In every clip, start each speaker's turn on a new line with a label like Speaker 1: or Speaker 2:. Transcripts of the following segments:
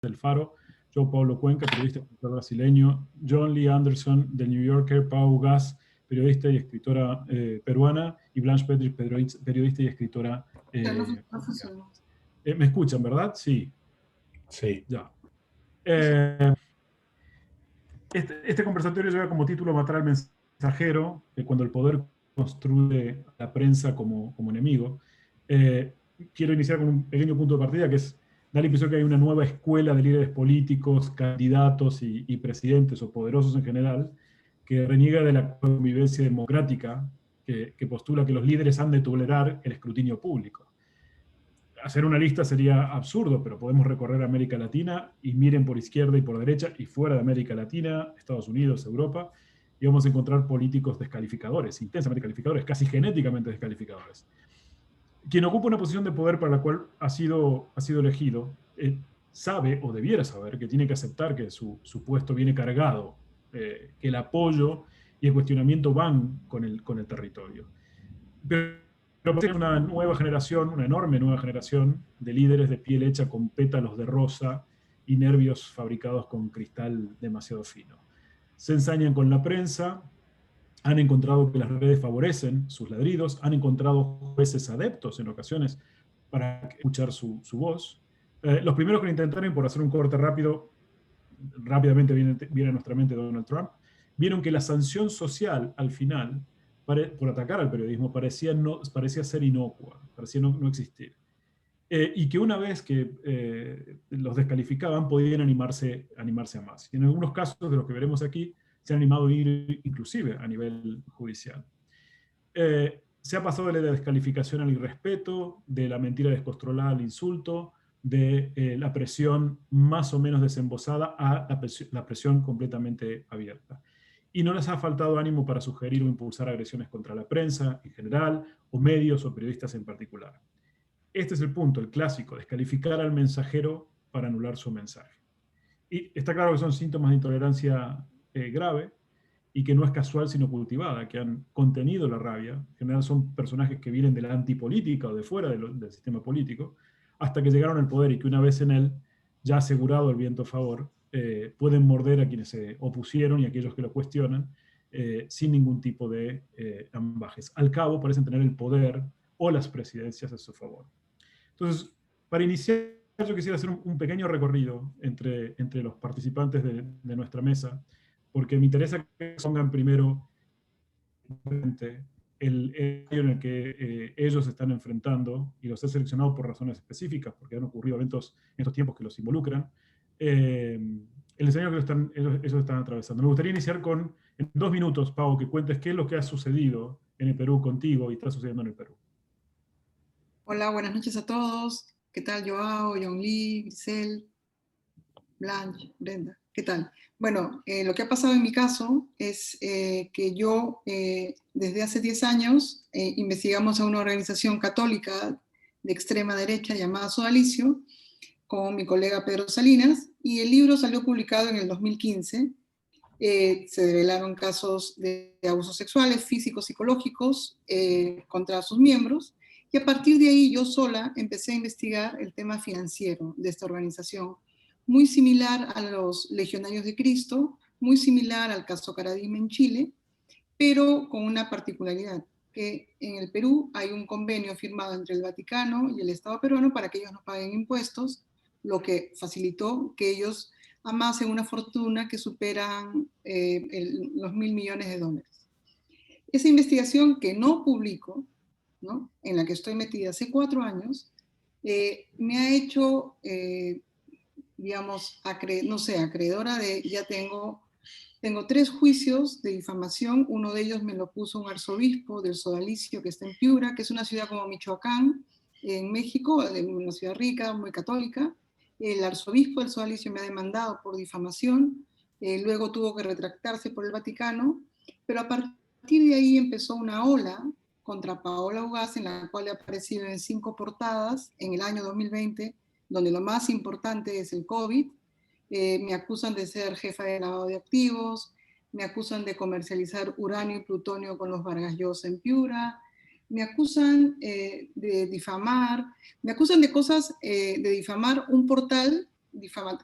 Speaker 1: del Faro, João Paulo Cuenca, periodista y escritor brasileño, John Lee Anderson, del New Yorker, Pau Gas, periodista y escritora peruana, y Blanche Petrie, periodista y escritora colombiana. ¿Me escuchan, verdad? Sí.
Speaker 2: Sí.
Speaker 1: Ya. Este conversatorio lleva como título Matar al mensajero, cuando el poder construye a la prensa como enemigo. Quiero iniciar con un pequeño punto de partida, que es dar la impresión que hay una nueva escuela de líderes políticos, candidatos y presidentes o poderosos en general, que reniega de la convivencia democrática, que postula que los líderes han de tolerar el escrutinio público. Hacer una lista sería absurdo, pero podemos recorrer América Latina y miren por izquierda y por derecha y fuera de América Latina, Estados Unidos, Europa, y vamos a encontrar políticos descalificadores, intensamente calificadores, casi genéticamente descalificadores. Quien ocupa una posición de poder para la cual ha sido elegido, sabe o debiera saber que tiene que aceptar que su puesto viene cargado, que el apoyo y el cuestionamiento van con el territorio. Pero una nueva generación, una enorme nueva generación de líderes de piel hecha con pétalos de rosa y nervios fabricados con cristal demasiado fino. Se ensañan con la prensa, han encontrado que las redes favorecen sus ladridos, han encontrado jueces adeptos en ocasiones para escuchar su voz. Los primeros que lo intentaron, por hacer un corte rápido, rápidamente viene a nuestra mente Donald Trump, vieron que la sanción social al final por atacar al periodismo parecía ser inocua, parecía no existir. Y que una vez que los descalificaban podían animarse a más. Y en algunos casos de los que veremos aquí se han animado a ir inclusive a nivel judicial. Se ha pasado de la descalificación al irrespeto, de la mentira descontrolada al insulto, de la presión más o menos desembosada a la presión completamente abierta. Y no les ha faltado ánimo para sugerir o impulsar agresiones contra la prensa en general, o medios o periodistas en particular. Este es el punto, el clásico, descalificar al mensajero para anular su mensaje. Y está claro que son síntomas de intolerancia grave, y que no es casual sino cultivada, que han contenido la rabia. En general son personajes que vienen de la antipolítica o de fuera del sistema político, hasta que llegaron al poder y que una vez en él, ya asegurado el viento a favor, pueden morder a quienes se opusieron y a aquellos que lo cuestionan, sin ningún tipo de ambajes. Al cabo parecen tener el poder o las presidencias a su favor. Entonces, para iniciar, yo quisiera hacer un pequeño recorrido entre los participantes de nuestra mesa, porque me interesa que pongan primero el año en el que ellos se están enfrentando, y los he seleccionado por razones específicas, porque han ocurrido eventos en estos tiempos que los involucran, el escenario que ellos están atravesando. Me gustaría iniciar en 2 minutos, Pau, que cuentes qué es lo que ha sucedido en el Perú contigo y está sucediendo en el Perú.
Speaker 3: Hola, buenas noches a todos. ¿Qué tal, Joao, John Lee, Grisel, Blanche, Brenda? ¿Qué tal? Bueno, lo que ha pasado en mi caso es que yo desde hace 10 años investigamos a una organización católica de extrema derecha llamada Sodalicio con mi colega Pedro Salinas, y el libro salió publicado en el 2015. Se develaron casos de abusos sexuales, físicos, psicológicos contra sus miembros, y a partir de ahí yo sola empecé a investigar el tema financiero de esta organización, muy similar a los Legionarios de Cristo, muy similar al caso Caradima en Chile, pero con una particularidad, que en el Perú hay un convenio firmado entre el Vaticano y el Estado peruano para que ellos no paguen impuestos, lo que facilitó que ellos amasen una fortuna que superan los $1.000 millones. Esa investigación que no publico, ¿no?, en la que estoy metida hace 4 años, me ha hecho, digamos, acreedora de, ya tengo 3 juicios de difamación. Uno de ellos me lo puso un arzobispo del Sodalicio, que está en Piura, que es una ciudad como Michoacán, en México, una ciudad rica, muy católica. El arzobispo del Sodalicio me ha demandado por difamación, luego tuvo que retractarse por el Vaticano, pero a partir de ahí empezó una ola contra Paola Ugaz, en la cual he aparecido en 5 portadas en el año 2020, donde lo más importante es el COVID. Me acusan de ser jefa de lavado de activos, me acusan de comercializar uranio y plutonio con los Vargas Llosa en Piura, me acusan de difamar, me acusan de cosas, de difamar un portal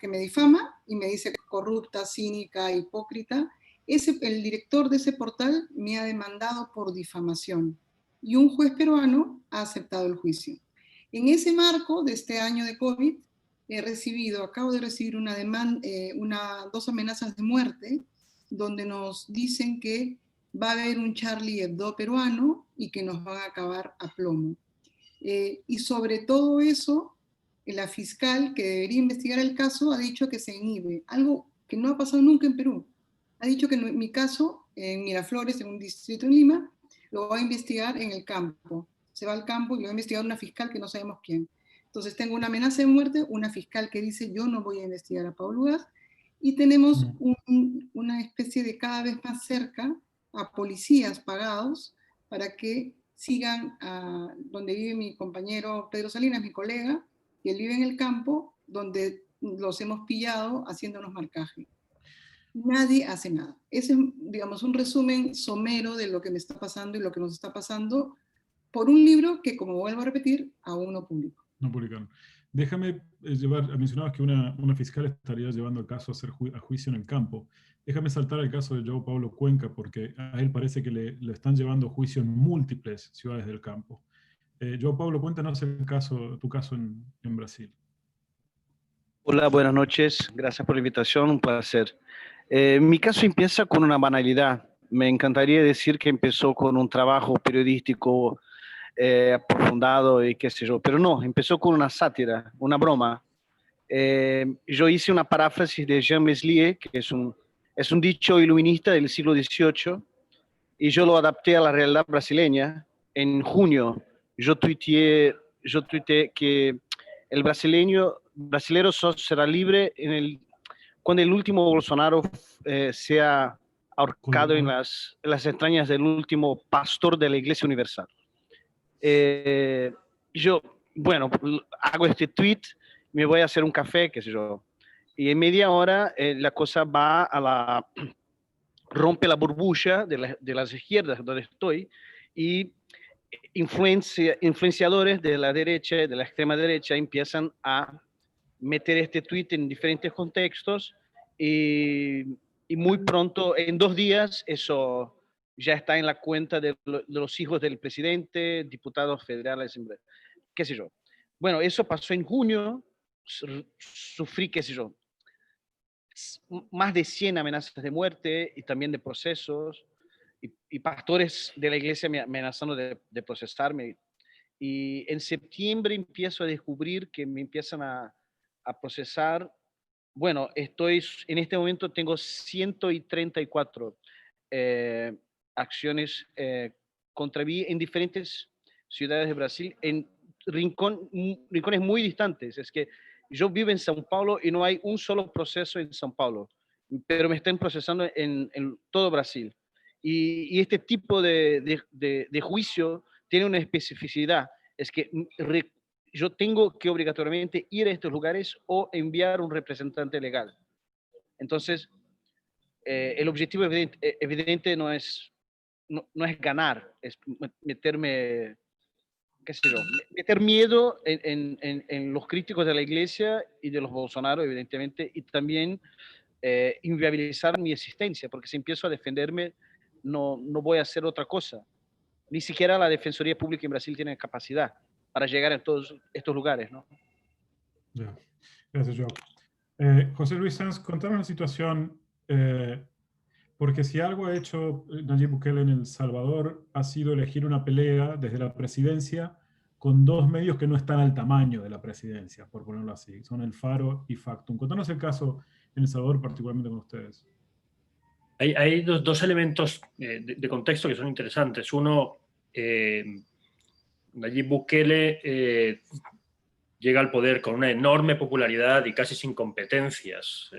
Speaker 3: que me difama y me dice corrupta, cínica, hipócrita, el director de ese portal me ha demandado por difamación y un juez peruano ha aceptado el juicio. En ese marco de este año de COVID, acabo de recibir dos amenazas de muerte, donde nos dicen que va a haber un Charlie Hebdo peruano y que nos van a acabar a plomo. Y sobre todo eso, la fiscal que debería investigar el caso ha dicho que se inhibe, algo que no ha pasado nunca en Perú. Ha dicho que mi caso, en Miraflores, en un distrito en Lima, lo va a investigar en el campo. Se va al campo y lo va a investigar una fiscal que no sabemos quién. Entonces tengo una amenaza de muerte, una fiscal que dice yo no voy a investigar a Pablo Ugaz, y tenemos una especie de cada vez más cerca a policías pagados para que sigan donde vive mi compañero Pedro Salinas, mi colega, y él vive en el campo, donde los hemos pillado haciéndonos marcaje. Nadie hace nada. Ese es, digamos, un resumen somero de lo que me está pasando y lo que nos está pasando por un libro que, como vuelvo a repetir, aún no publico.
Speaker 1: No publicaron. Déjame mencionabas que una fiscal estaría llevando el caso a juicio en el campo. Déjame saltar al caso de João Paulo Cuenca, porque a él parece que le están llevando a juicio en múltiples ciudades del campo. João Paulo, cuéntanos tu caso en Brasil.
Speaker 2: Hola, buenas noches. Gracias por la invitación, un placer. Mi caso empieza con una banalidad. Me encantaría decir que empezó con un trabajo periodístico aprofundado y qué sé yo, pero no, empezó con una sátira, una broma. Yo hice una paráfrasis de Jean Meslier, que es un dicho iluminista del siglo XVIII, y yo lo adapté a la realidad brasileña. En junio yo tuiteé que el brasilero será libre cuando el último Bolsonaro sea ahorcado en las entrañas del último pastor de la Iglesia Universal. Yo, bueno, hago este tweet, me voy a hacer un café, qué sé yo, y en media hora la cosa rompe la burbuja de las izquierdas donde estoy, y influenciadores de la derecha, de la extrema derecha, empiezan a meter este tweet en diferentes contextos y muy pronto, en 2 días, eso ya está en la cuenta de los hijos del presidente, diputados federales, qué sé yo. Bueno, eso pasó en junio, sufrí, qué sé yo, más de 100 amenazas de muerte y también de procesos, y pastores de la iglesia me amenazando de procesarme. Y en septiembre empiezo a descubrir que me empiezan a procesar. Bueno, en este momento tengo 134 acciones contra mí en diferentes ciudades de Brasil, en rincones muy distantes. Es que yo vivo en São Paulo y no hay un solo proceso en São Paulo, pero me están procesando en todo Brasil. Y este tipo de juicio tiene una especificidad, es que yo tengo que obligatoriamente ir a estos lugares o enviar un representante legal. Entonces, el objetivo evidente no es ganar, es meterme, qué sé yo, meter miedo en los críticos de la iglesia y de los Bolsonaro, evidentemente, y también inviabilizar mi existencia, porque si empiezo a defenderme, no voy a hacer otra cosa. Ni siquiera la Defensoría Pública en Brasil tiene capacidad para llegar a todos estos lugares, ¿no?
Speaker 1: Ya. Gracias, Joao. José Luis Sanz, contanos la situación, porque si algo ha hecho Nayib Bukele en El Salvador ha sido elegir una pelea desde la presidencia con 2 medios que no están al tamaño de la presidencia, por ponerlo así. Son El Faro y Factum. Contanos el caso en El Salvador, particularmente con ustedes.
Speaker 4: Hay dos elementos de contexto que son interesantes. Uno, Nayib Bukele llega al poder con una enorme popularidad y casi sin competencias,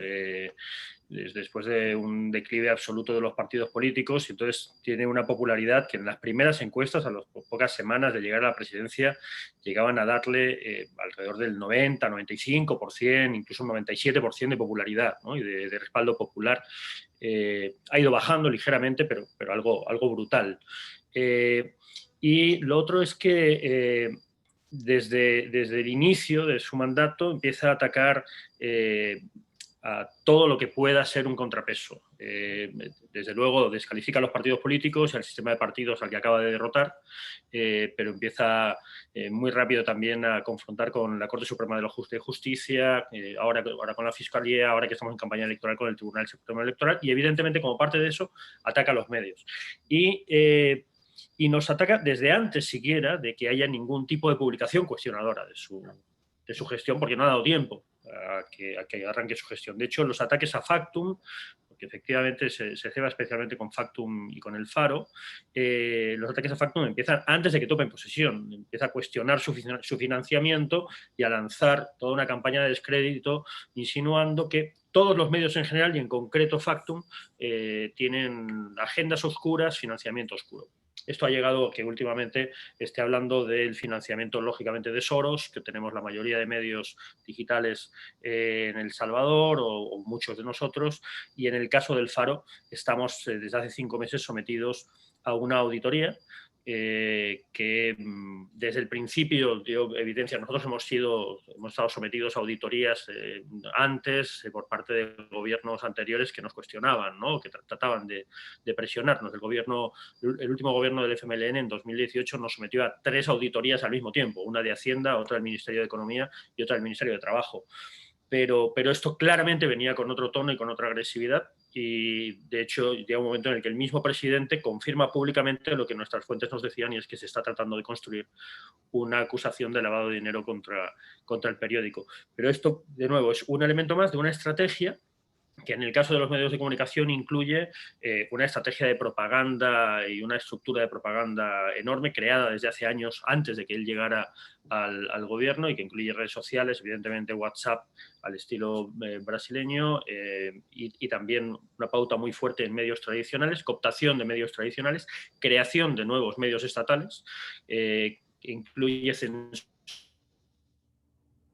Speaker 4: después de un declive absoluto de los partidos políticos, y entonces tiene una popularidad que en las primeras encuestas, a las pocas semanas de llegar a la presidencia, llegaban a darle alrededor del 90, 95%, incluso un 97% de popularidad, ¿no? Y de respaldo popular. Ha ido bajando ligeramente, pero algo brutal. Y lo otro es que desde el inicio de su mandato empieza a atacar a todo lo que pueda ser un contrapeso. Desde luego descalifica a los partidos políticos y al sistema de partidos al que acaba de derrotar, pero empieza muy rápido también a confrontar con la Corte Suprema de Justicia, ahora con la Fiscalía, ahora que estamos en campaña electoral con el Tribunal Supremo Electoral, y evidentemente como parte de eso ataca a los medios. Y nos ataca desde antes siquiera de que haya ningún tipo de publicación cuestionadora de su gestión, porque no ha dado tiempo a que arranque su gestión. De hecho, los ataques a Factum, porque efectivamente se ceba especialmente con Factum y con el Faro, los ataques a Factum empiezan antes de que tomen posesión, empieza a cuestionar su financiamiento y a lanzar toda una campaña de descrédito, insinuando que todos los medios en general, y en concreto Factum, tienen agendas oscuras, financiamiento oscuro. Esto ha llegado a que últimamente esté hablando del financiamiento, lógicamente, de Soros, que tenemos la mayoría de medios digitales en El Salvador o muchos de nosotros, y en el caso del Faro estamos desde hace 5 meses sometidos a una auditoría que desde el principio dio evidencia. Nosotros hemos estado sometidos a auditorías antes por parte de gobiernos anteriores que nos cuestionaban, ¿no? Que trataban de presionarnos. El último gobierno del FMLN en 2018 nos sometió a 3 auditorías al mismo tiempo, una de Hacienda, otra del Ministerio de Economía y otra del Ministerio de Trabajo. Pero esto claramente venía con otro tono y con otra agresividad, y de hecho llega un momento en el que el mismo presidente confirma públicamente lo que nuestras fuentes nos decían, y es que se está tratando de construir una acusación de lavado de dinero contra el periódico. Pero esto, de nuevo, es un elemento más de una estrategia que en el caso de los medios de comunicación incluye una estrategia de propaganda y una estructura de propaganda enorme creada desde hace años antes de que él llegara al gobierno, y que incluye redes sociales, evidentemente WhatsApp al estilo brasileño, y también una pauta muy fuerte en medios tradicionales, cooptación de medios tradicionales, creación de nuevos medios estatales, que incluye censura,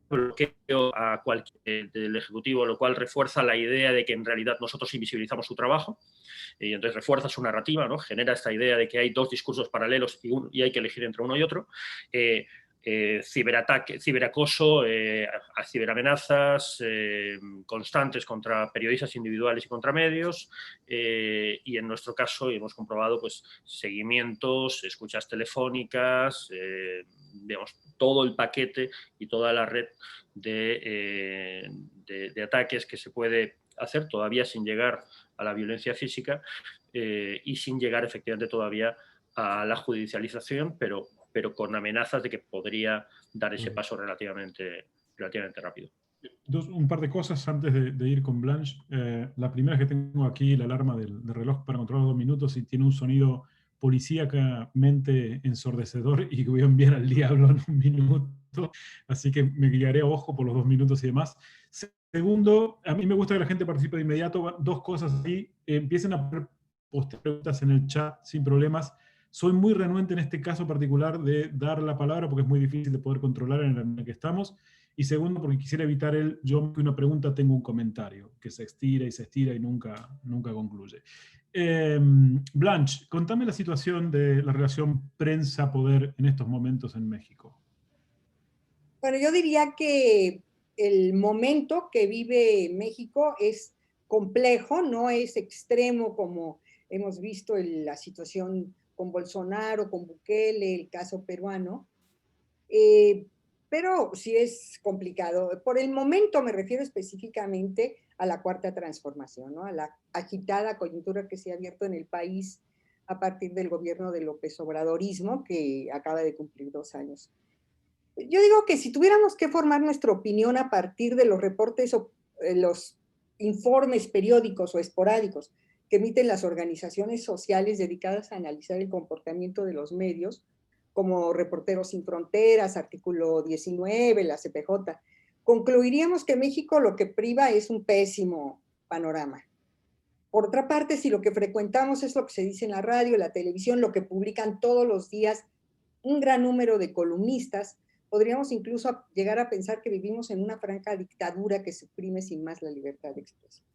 Speaker 4: bloqueo a cualquier del Ejecutivo, lo cual refuerza la idea de que en realidad nosotros invisibilizamos su trabajo, y entonces refuerza su narrativa, ¿no? Genera esta idea de que hay 2 discursos paralelos y hay que elegir entre uno y otro. Ciberacoso, ciberamenazas constantes contra periodistas individuales y contra medios, y en nuestro caso hemos comprobado pues, seguimientos, escuchas telefónicas, digamos, todo el paquete y toda la red de ataques que se puede hacer, todavía sin llegar a la violencia física y sin llegar efectivamente todavía a la judicialización, pero con amenazas de que podría dar ese paso relativamente rápido.
Speaker 1: Un par de cosas antes de ir con Blanche. La primera es que tengo aquí la alarma del reloj para controlar 2 minutos y tiene un sonido policíacamente ensordecedor y que voy a enviar al diablo en 1 minuto. Así que me guiaré a ojo por los 2 minutos y demás. Segundo, a mí me gusta que la gente participe de inmediato. 2 cosas ahí. Empiecen a poner preguntas en el chat sin problemas. Soy muy renuente en este caso particular de dar la palabra porque es muy difícil de poder controlar en el que estamos. Y segundo, porque quisiera evitar yo que una pregunta tengo un comentario, que se estira y nunca concluye. Blanche, contame la situación de la relación prensa-poder en estos momentos en México.
Speaker 5: Bueno, yo diría que el momento que vive México es complejo, no es extremo como hemos visto en la situación con Bolsonaro, con Bukele, el caso peruano, pero sí es complicado. Por el momento me refiero específicamente a la Cuarta Transformación, ¿no? A la agitada coyuntura que se ha abierto en el país a partir del gobierno de López Obradorismo, que acaba de cumplir 2 años. Yo digo que si tuviéramos que formar nuestra opinión a partir de los reportes o los informes periódicos o esporádicos que emiten las organizaciones sociales dedicadas a analizar el comportamiento de los medios, como Reporteros Sin Fronteras, Artículo 19, la CPJ, concluiríamos que México lo que priva es un pésimo panorama. Por otra parte, si lo que frecuentamos es lo que se dice en la radio, la televisión, lo que publican todos los días un gran número de columnistas, podríamos incluso llegar a pensar que vivimos en una franca dictadura que suprime sin más la libertad de expresión,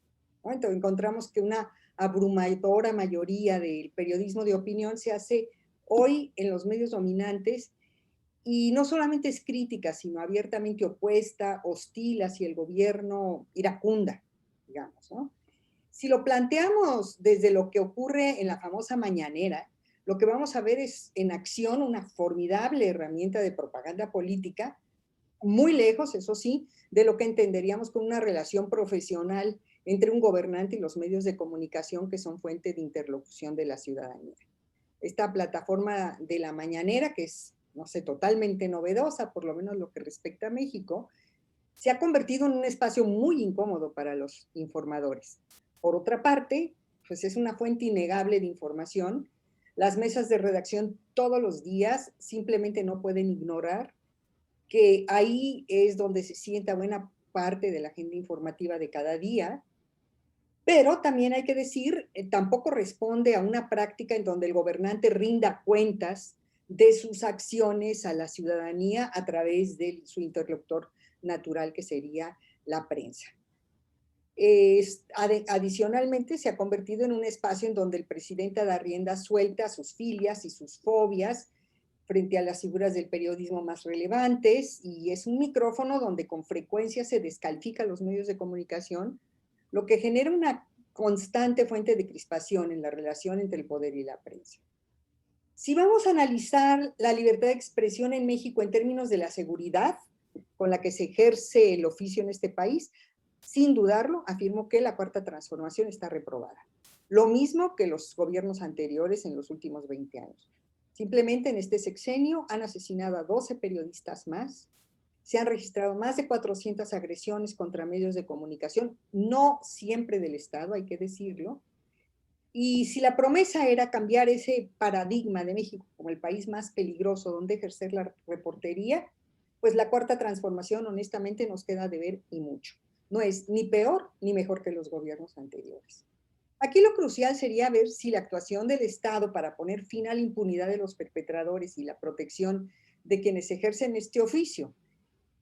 Speaker 5: ¿no? Entonces encontramos que una abrumadora mayoría del periodismo de opinión se hace hoy en los medios dominantes y no solamente es crítica, sino abiertamente opuesta, hostil hacia el gobierno, iracunda, digamos, ¿no? Si lo planteamos desde lo que ocurre en la famosa mañanera, lo que vamos a ver es en acción una formidable herramienta de propaganda política, muy lejos, eso sí, de lo que entenderíamos como una relación profesional entre un gobernante y los medios de comunicación que son fuente de interlocución de la ciudadanía. Esta plataforma de la mañanera, que es, no sé, totalmente novedosa, por lo menos lo que respecta a México, se ha convertido en un espacio muy incómodo para los informadores. Por otra parte, pues es una fuente innegable de información. Las mesas de redacción todos los días simplemente no pueden ignorar que ahí es donde se sienta buena parte de la agenda informativa de cada día, pero también hay que decir, tampoco responde a una práctica en donde el gobernante rinda cuentas de sus acciones a la ciudadanía a través de su interlocutor natural, que sería la prensa. Adicionalmente, se ha convertido en un espacio en donde el presidente da rienda suelta a sus filias y sus fobias frente a las figuras del periodismo más relevantes, y es un micrófono donde con frecuencia se descalifica a los medios de comunicación, lo que genera una constante fuente de crispación en la relación entre el poder y la prensa. Si vamos a analizar la libertad de expresión en México en términos de la seguridad con la que se ejerce el oficio en este país, sin dudarlo, afirmo que la Cuarta Transformación está reprobada. Lo mismo que los gobiernos anteriores en los últimos 20 años. Simplemente en este sexenio han asesinado a 12 periodistas más, se han registrado más de 400 agresiones contra medios de comunicación, no siempre del Estado, hay que decirlo. Y si la promesa era cambiar ese paradigma de México como el país más peligroso donde ejercer la reportería, pues la Cuarta Transformación honestamente nos queda de ver y mucho. No es ni peor ni mejor que los gobiernos anteriores. Aquí lo crucial sería ver si la actuación del Estado para poner fin a la impunidad de los perpetradores y la protección de quienes ejercen este oficio.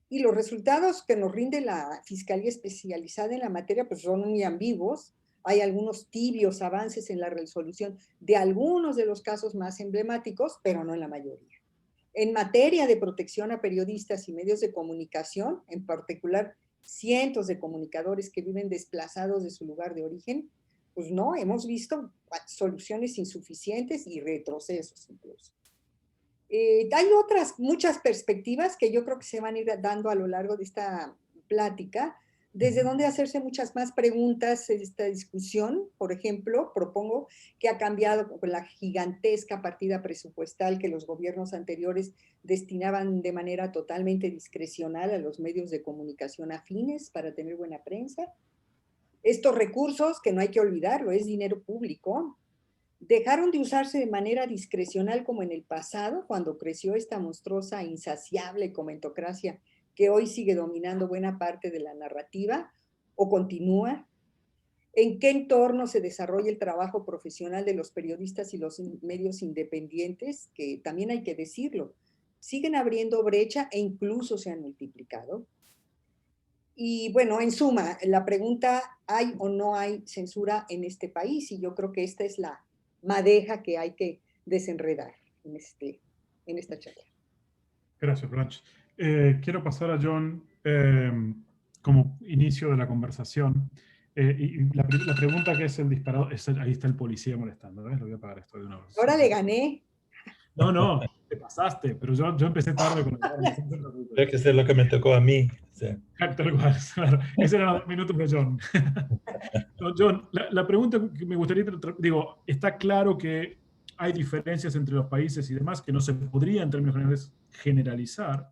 Speaker 5: Y los resultados que nos rinde la Fiscalía Especializada en la materia pues son muy ambiguos. Hay algunos tibios avances en la resolución de algunos de los casos más emblemáticos, pero no en la mayoría. En materia de protección a periodistas y medios de comunicación, en particular cientos de comunicadores que viven desplazados de su lugar de origen, pues no, hemos visto soluciones insuficientes y retrocesos incluso. Hay otras muchas perspectivas que yo creo que se van a ir dando a lo largo de esta plática, desde donde hacerse muchas más preguntas en esta discusión. Por ejemplo, propongo que ha cambiado con la gigantesca partida presupuestal que los gobiernos anteriores destinaban de manera totalmente discrecional a los medios de comunicación afines para tener buena prensa. Estos recursos, que no hay que olvidarlo, es dinero público, dejaron de usarse de manera discrecional como en el pasado, cuando creció esta monstruosa, insaciable comentocracia que hoy sigue dominando buena parte de la narrativa, o continúa. ¿En qué entorno se desarrolla el trabajo profesional de los periodistas y los medios independientes? Que también hay que decirlo, siguen abriendo brecha e incluso se han multiplicado. Y bueno, en suma, la pregunta, ¿hay o no hay censura en este país? Y yo creo que esta es la madeja que hay que desenredar en esta charla.
Speaker 1: Gracias, Blanche. Quiero pasar a John como inicio de la conversación. Y la pregunta que es el disparado, ahí está el policía molestando, ¿ves? Lo voy a apagar esto de una vez.
Speaker 5: Ahora le gané.
Speaker 1: No, te pasaste, pero yo empecé tarde con el...
Speaker 6: Creo que eso es lo que me tocó a mí. Sí.
Speaker 1: Tal cual, claro. Ese era 2 minutos de John. No, John, la pregunta que me gustaría, digo, está claro que hay diferencias entre los países y demás que no se podría en términos generales generalizar,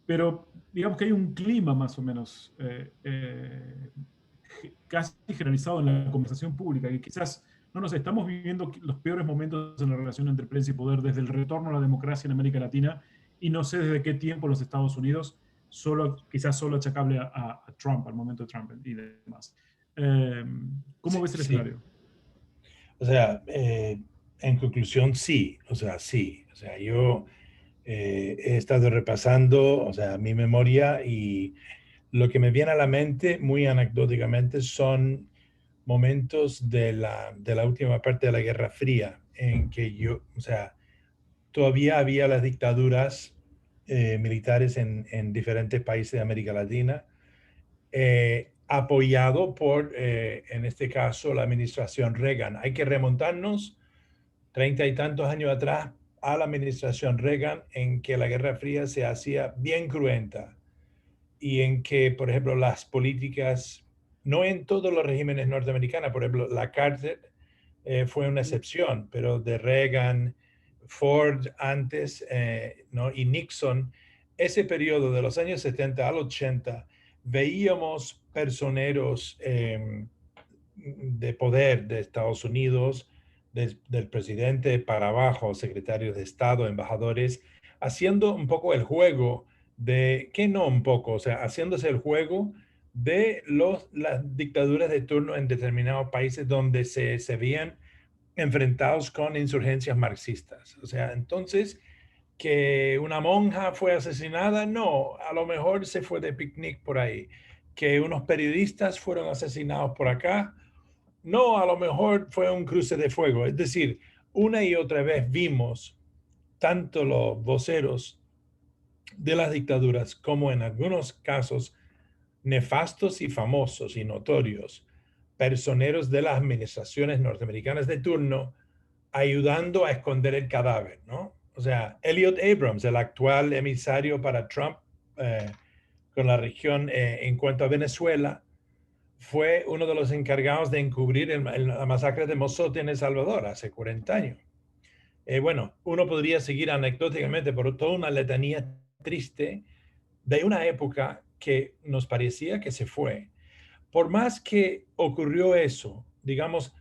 Speaker 1: pero digamos que hay un clima más o menos casi generalizado en la conversación pública, que quizás, no sé, estamos viviendo los peores momentos en la relación entre prensa y poder desde el retorno a la democracia en América Latina, y no sé desde qué tiempo los Estados Unidos, quizás solo achacable a Trump, al momento de Trump y demás. ¿Cómo ves el escenario?
Speaker 6: O sea, en conclusión, sí. O sea, sí. O sea, yo he estado repasando, o sea, mi memoria, y lo que me viene a la mente, muy anecdóticamente, son momentos de la última parte de la Guerra Fría, en que o sea, todavía había las dictaduras militares en diferentes países de América Latina, apoyado por, en este caso, la administración Reagan. Hay que remontarnos 30 y tantos años atrás a la administración Reagan, en que la Guerra Fría se hacía bien cruenta y en que, por ejemplo, las políticas, no en todos los regímenes norteamericanos, por ejemplo, la Carter fue una excepción, pero de Reagan, Ford antes, ¿no? Y Nixon, ese periodo de los años 70 al 80, veíamos personeros de poder de Estados Unidos, del presidente para abajo, secretarios de Estado, embajadores, haciendo un poco el juego de, que no un poco, o sea, haciéndose el juego de las dictaduras de turno en determinados países donde se veían enfrentados con insurgencias marxistas. O sea, entonces, que una monja fue asesinada, no, a lo mejor se fue de picnic por ahí. Que unos periodistas fueron asesinados por acá, no, a lo mejor fue un cruce de fuego. Es decir, una y otra vez vimos tanto los voceros de las dictaduras como en algunos casos nefastos y famosos y notorios, personeros de las administraciones norteamericanas de turno, ayudando a esconder el cadáver, ¿no? O sea, Elliot Abrams, el actual emisario para Trump con la región en cuanto a Venezuela, fue uno de los encargados de encubrir la masacre de Mozote en El Salvador hace 40 años. Bueno, uno podría seguir anecdóticamente por toda una letanía triste de una época que nos parecía que se fue. Por más que ocurrió eso, digamos,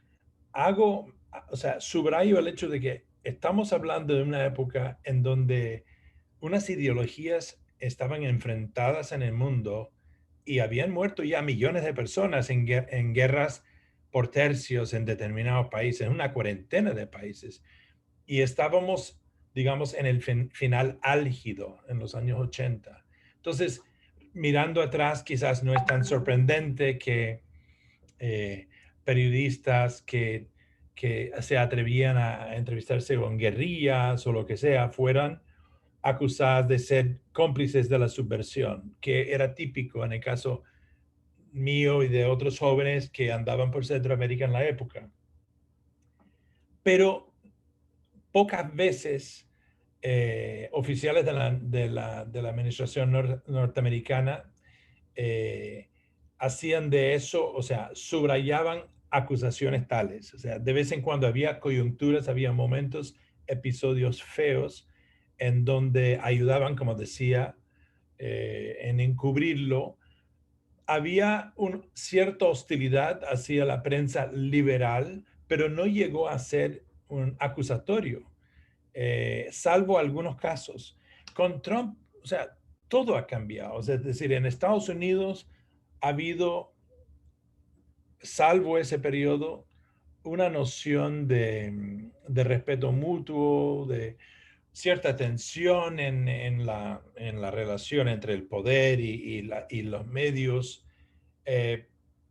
Speaker 6: subrayo el hecho de que estamos hablando de una época en donde unas ideologías estaban enfrentadas en el mundo y habían muerto ya millones de personas en guerras por tercios en determinados países, una cuarentena de países. Y estábamos, digamos, en el final álgido en los años 80. Entonces, mirando atrás, quizás no es tan sorprendente que periodistas que se atrevían a entrevistarse con guerrillas o lo que sea, fueran acusadas de ser cómplices de la subversión, que era típico en el caso mío y de otros jóvenes que andaban por Centroamérica en la época. Pero pocas veces oficiales de la administración norteamericana hacían de eso, o sea, subrayaban acusaciones tales. O sea, de vez en cuando había coyunturas, había momentos, episodios feos en donde ayudaban, como decía, en encubrirlo. Había cierta hostilidad hacia la prensa liberal, pero no llegó a ser un acusatorio, salvo algunos casos. Con Trump, o sea, todo ha cambiado. O sea, es decir, en Estados Unidos ha habido, salvo ese periodo, una noción de respeto mutuo, de cierta tensión en la relación entre el poder y los medios,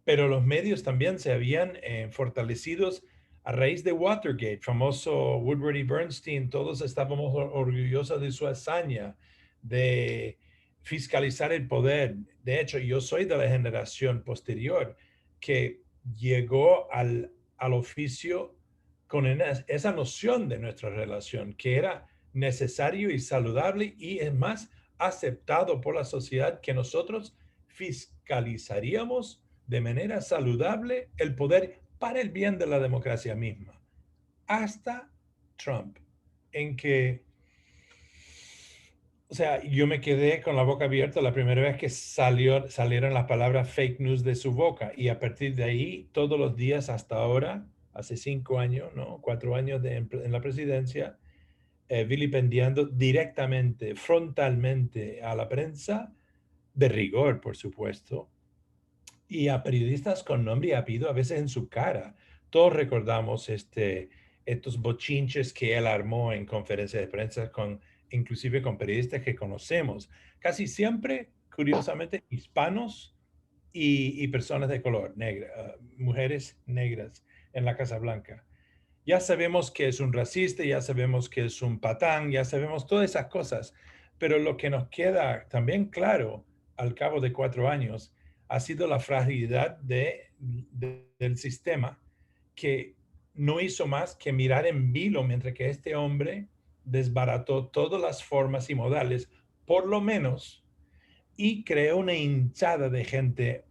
Speaker 6: pero los medios también se habían fortalecidos a raíz de Watergate, famoso Woodward y Bernstein. Todos estábamos orgullosos de su hazaña de fiscalizar el poder. De hecho, yo soy de la generación posterior que llegó al oficio con esa noción de nuestra relación, que era necesario y saludable, y es más, aceptado por la sociedad, que nosotros fiscalizaríamos de manera saludable el poder para el bien de la democracia misma. Hasta Trump, en que, o sea, yo me quedé con la boca abierta la primera vez que salieron las palabras fake news de su boca, y a partir de ahí, todos los días hasta ahora, hace 5 años, ¿no? 4 años en la presidencia, vilipendiando directamente, frontalmente a la prensa, de rigor, por supuesto, y a periodistas con nombre y apellido, a veces en su cara. Todos recordamos estos bochinches que él armó en conferencias de prensa, inclusive con periodistas que conocemos, casi siempre, curiosamente, hispanos y personas de color, mujeres negras en la Casa Blanca. Ya sabemos que es un racista, ya sabemos que es un patán, ya sabemos todas esas cosas, pero lo que nos queda también claro al cabo de 4 años ha sido la fragilidad del sistema, que no hizo más que mirar en vilo mientras que este hombre desbarató todas las formas y modales, por lo menos, y creó una hinchada de gente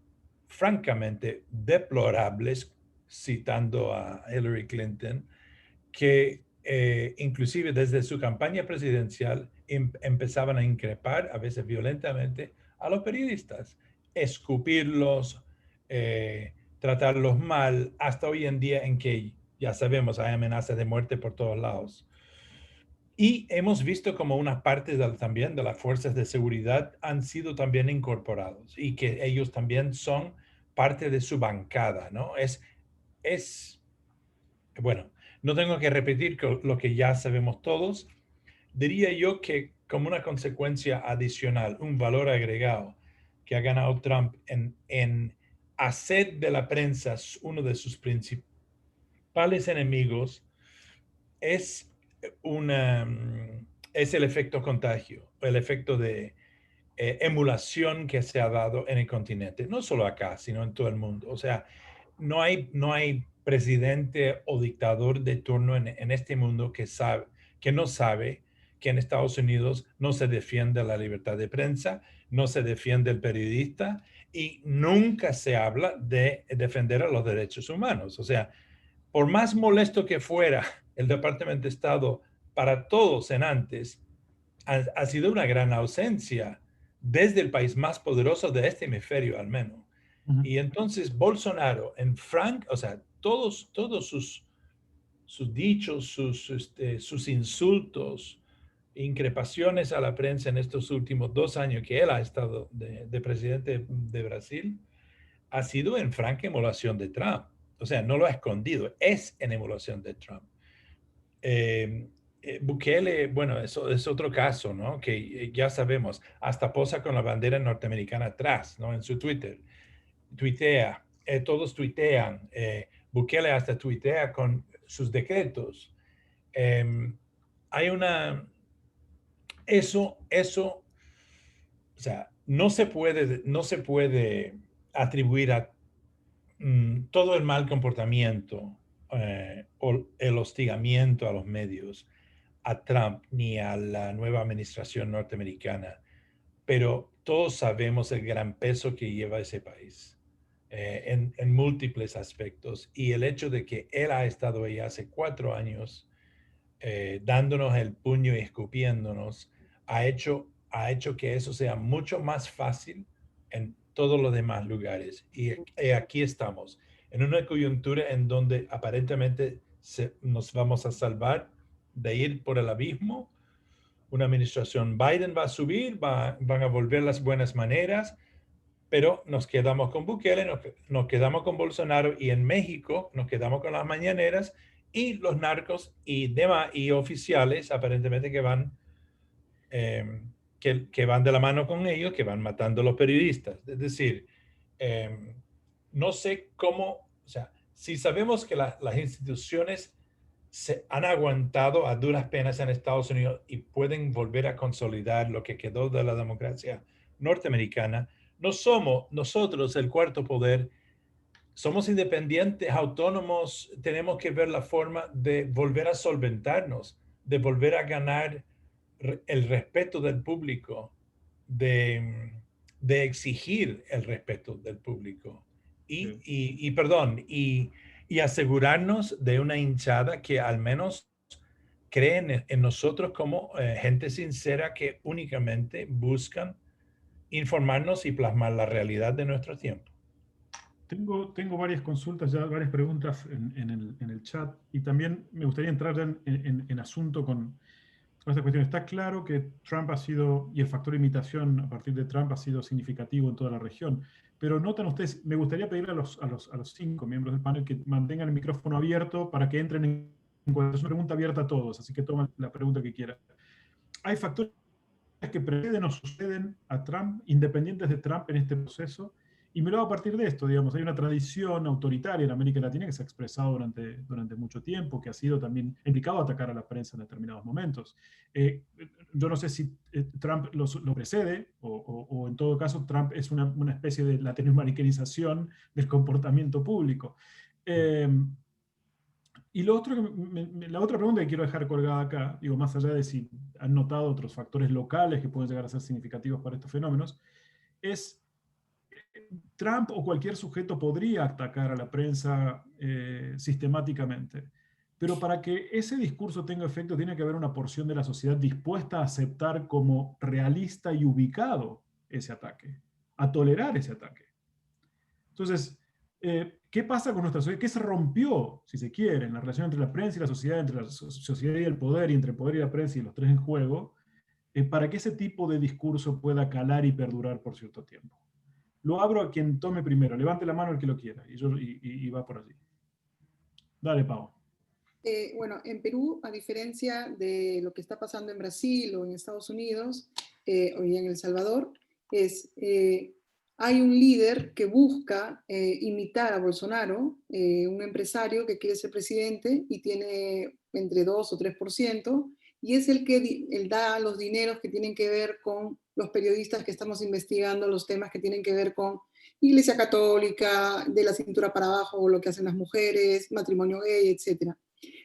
Speaker 6: francamente deplorables, citando a Hillary Clinton, que inclusive desde su campaña presidencial empezaban a increpar, a veces violentamente, a los periodistas, escupirlos, tratarlos mal, hasta hoy en día en que ya sabemos hay amenazas de muerte por todos lados. Y hemos visto como una parte también de las fuerzas de seguridad han sido también incorporados y que ellos también son parte de su bancada, ¿no? Bueno, no tengo que repetir lo que ya sabemos todos. Diría yo que como una consecuencia adicional, un valor agregado que ha ganado Trump en hacer de la prensa uno de sus principales enemigos es el efecto contagio, el efecto de emulación que se ha dado en el continente, no solo acá, sino en todo el mundo. O sea, no hay presidente o dictador de turno en este mundo que no sabe que en Estados Unidos no se defiende la libertad de prensa, no se defiende el periodista y nunca se habla de defender a los derechos humanos. O sea, por más molesto que fuera el Departamento de Estado para todos en antes, ha sido una gran ausencia desde el país más poderoso de este hemisferio al menos. Y entonces Bolsonaro, o sea, todos sus dichos, sus insultos, increpaciones a la prensa en estos últimos 2 años que él ha estado de presidente de Brasil, ha sido en franca emulación de Trump. O sea, no lo ha escondido, es en emulación de Trump. Bukele, bueno, eso es otro caso, ¿no? Que ya sabemos, hasta posa con la bandera norteamericana atrás, ¿no? En su Twitter. Tuitea, todos tuitean. Bukele hasta tuitea con sus decretos. Hay eso, o sea, no se puede atribuir a todo el mal comportamiento o el hostigamiento a los medios a Trump ni a la nueva administración norteamericana, pero todos sabemos el gran peso que lleva ese país en múltiples aspectos, y el hecho de que él ha estado ahí hace 4 años dándonos el puño y escupiéndonos ha hecho que eso sea mucho más fácil en todos los demás lugares. Y aquí estamos, en una coyuntura en donde aparentemente nos vamos a salvar de ir por el abismo. Una administración Biden va a subir, van a volver las buenas maneras, pero nos quedamos con Bukele, nos quedamos con Bolsonaro, y en México nos quedamos con las mañaneras y los narcos y demás, y oficiales aparentemente que van de la mano con ellos, que van matando a los periodistas. Es decir, no sé cómo, o sea, si sabemos que las instituciones se han aguantado a duras penas en Estados Unidos y pueden volver a consolidar lo que quedó de la democracia norteamericana, no somos nosotros el cuarto poder, somos independientes, autónomos, tenemos que ver la forma de volver a solventarnos, de volver a ganar el respeto del público, de exigir el respeto del público y asegurarnos de una hinchada que al menos creen en nosotros como gente sincera que únicamente buscan informarnos y plasmar la realidad de nuestro tiempo.
Speaker 1: Tengo varias consultas, ya varias preguntas en el chat, y también me gustaría entrar ya en asunto con esta cuestión. Está claro que Trump ha sido, y el factor imitación a partir de Trump ha sido significativo en toda la región, pero notan ustedes, me gustaría pedirle a los 5 miembros del panel que mantengan el micrófono abierto para que entren en cuanto. Es una pregunta abierta a todos, así que tomen la pregunta que quieran. ¿Hay factores que preceden o suceden a Trump, independientes de Trump en este proceso? Y me lo hago a partir de esto, digamos, hay una tradición autoritaria en América Latina que se ha expresado durante mucho tiempo, que ha sido también implicado a atacar a la prensa en determinados momentos. Yo no sé si Trump lo precede, o en todo caso Trump es una especie de latinoamericanización del comportamiento público. Y lo otro la otra pregunta que quiero dejar colgada acá, digo, más allá de si han notado otros factores locales que pueden llegar a ser significativos para estos fenómenos, es Trump o cualquier sujeto podría atacar a la prensa sistemáticamente, pero para que ese discurso tenga efecto tiene que haber una porción de la sociedad dispuesta a aceptar como realista y ubicado ese ataque, a tolerar ese ataque. Entonces, ¿qué pasa con nuestra sociedad? ¿Qué se rompió, si se quiere, en la relación entre la prensa y la sociedad, entre la sociedad y el poder, y entre el poder y la prensa y los tres en juego, para que ese tipo de discurso pueda calar y perdurar por cierto tiempo? Lo abro a quien tome primero. Levante la mano el que lo quiera. Y va por allí. Dale, Pau.
Speaker 3: Bueno, en Perú, a diferencia de lo que está pasando en Brasil o en Estados Unidos o en El Salvador, hay un líder que busca imitar a Bolsonaro, un empresario que quiere ser presidente y tiene entre 2 o 3%, y es el que él da los dineros que tienen que ver con los periodistas que estamos investigando los temas que tienen que ver con Iglesia Católica, de la cintura para abajo, lo que hacen las mujeres, matrimonio gay, etc.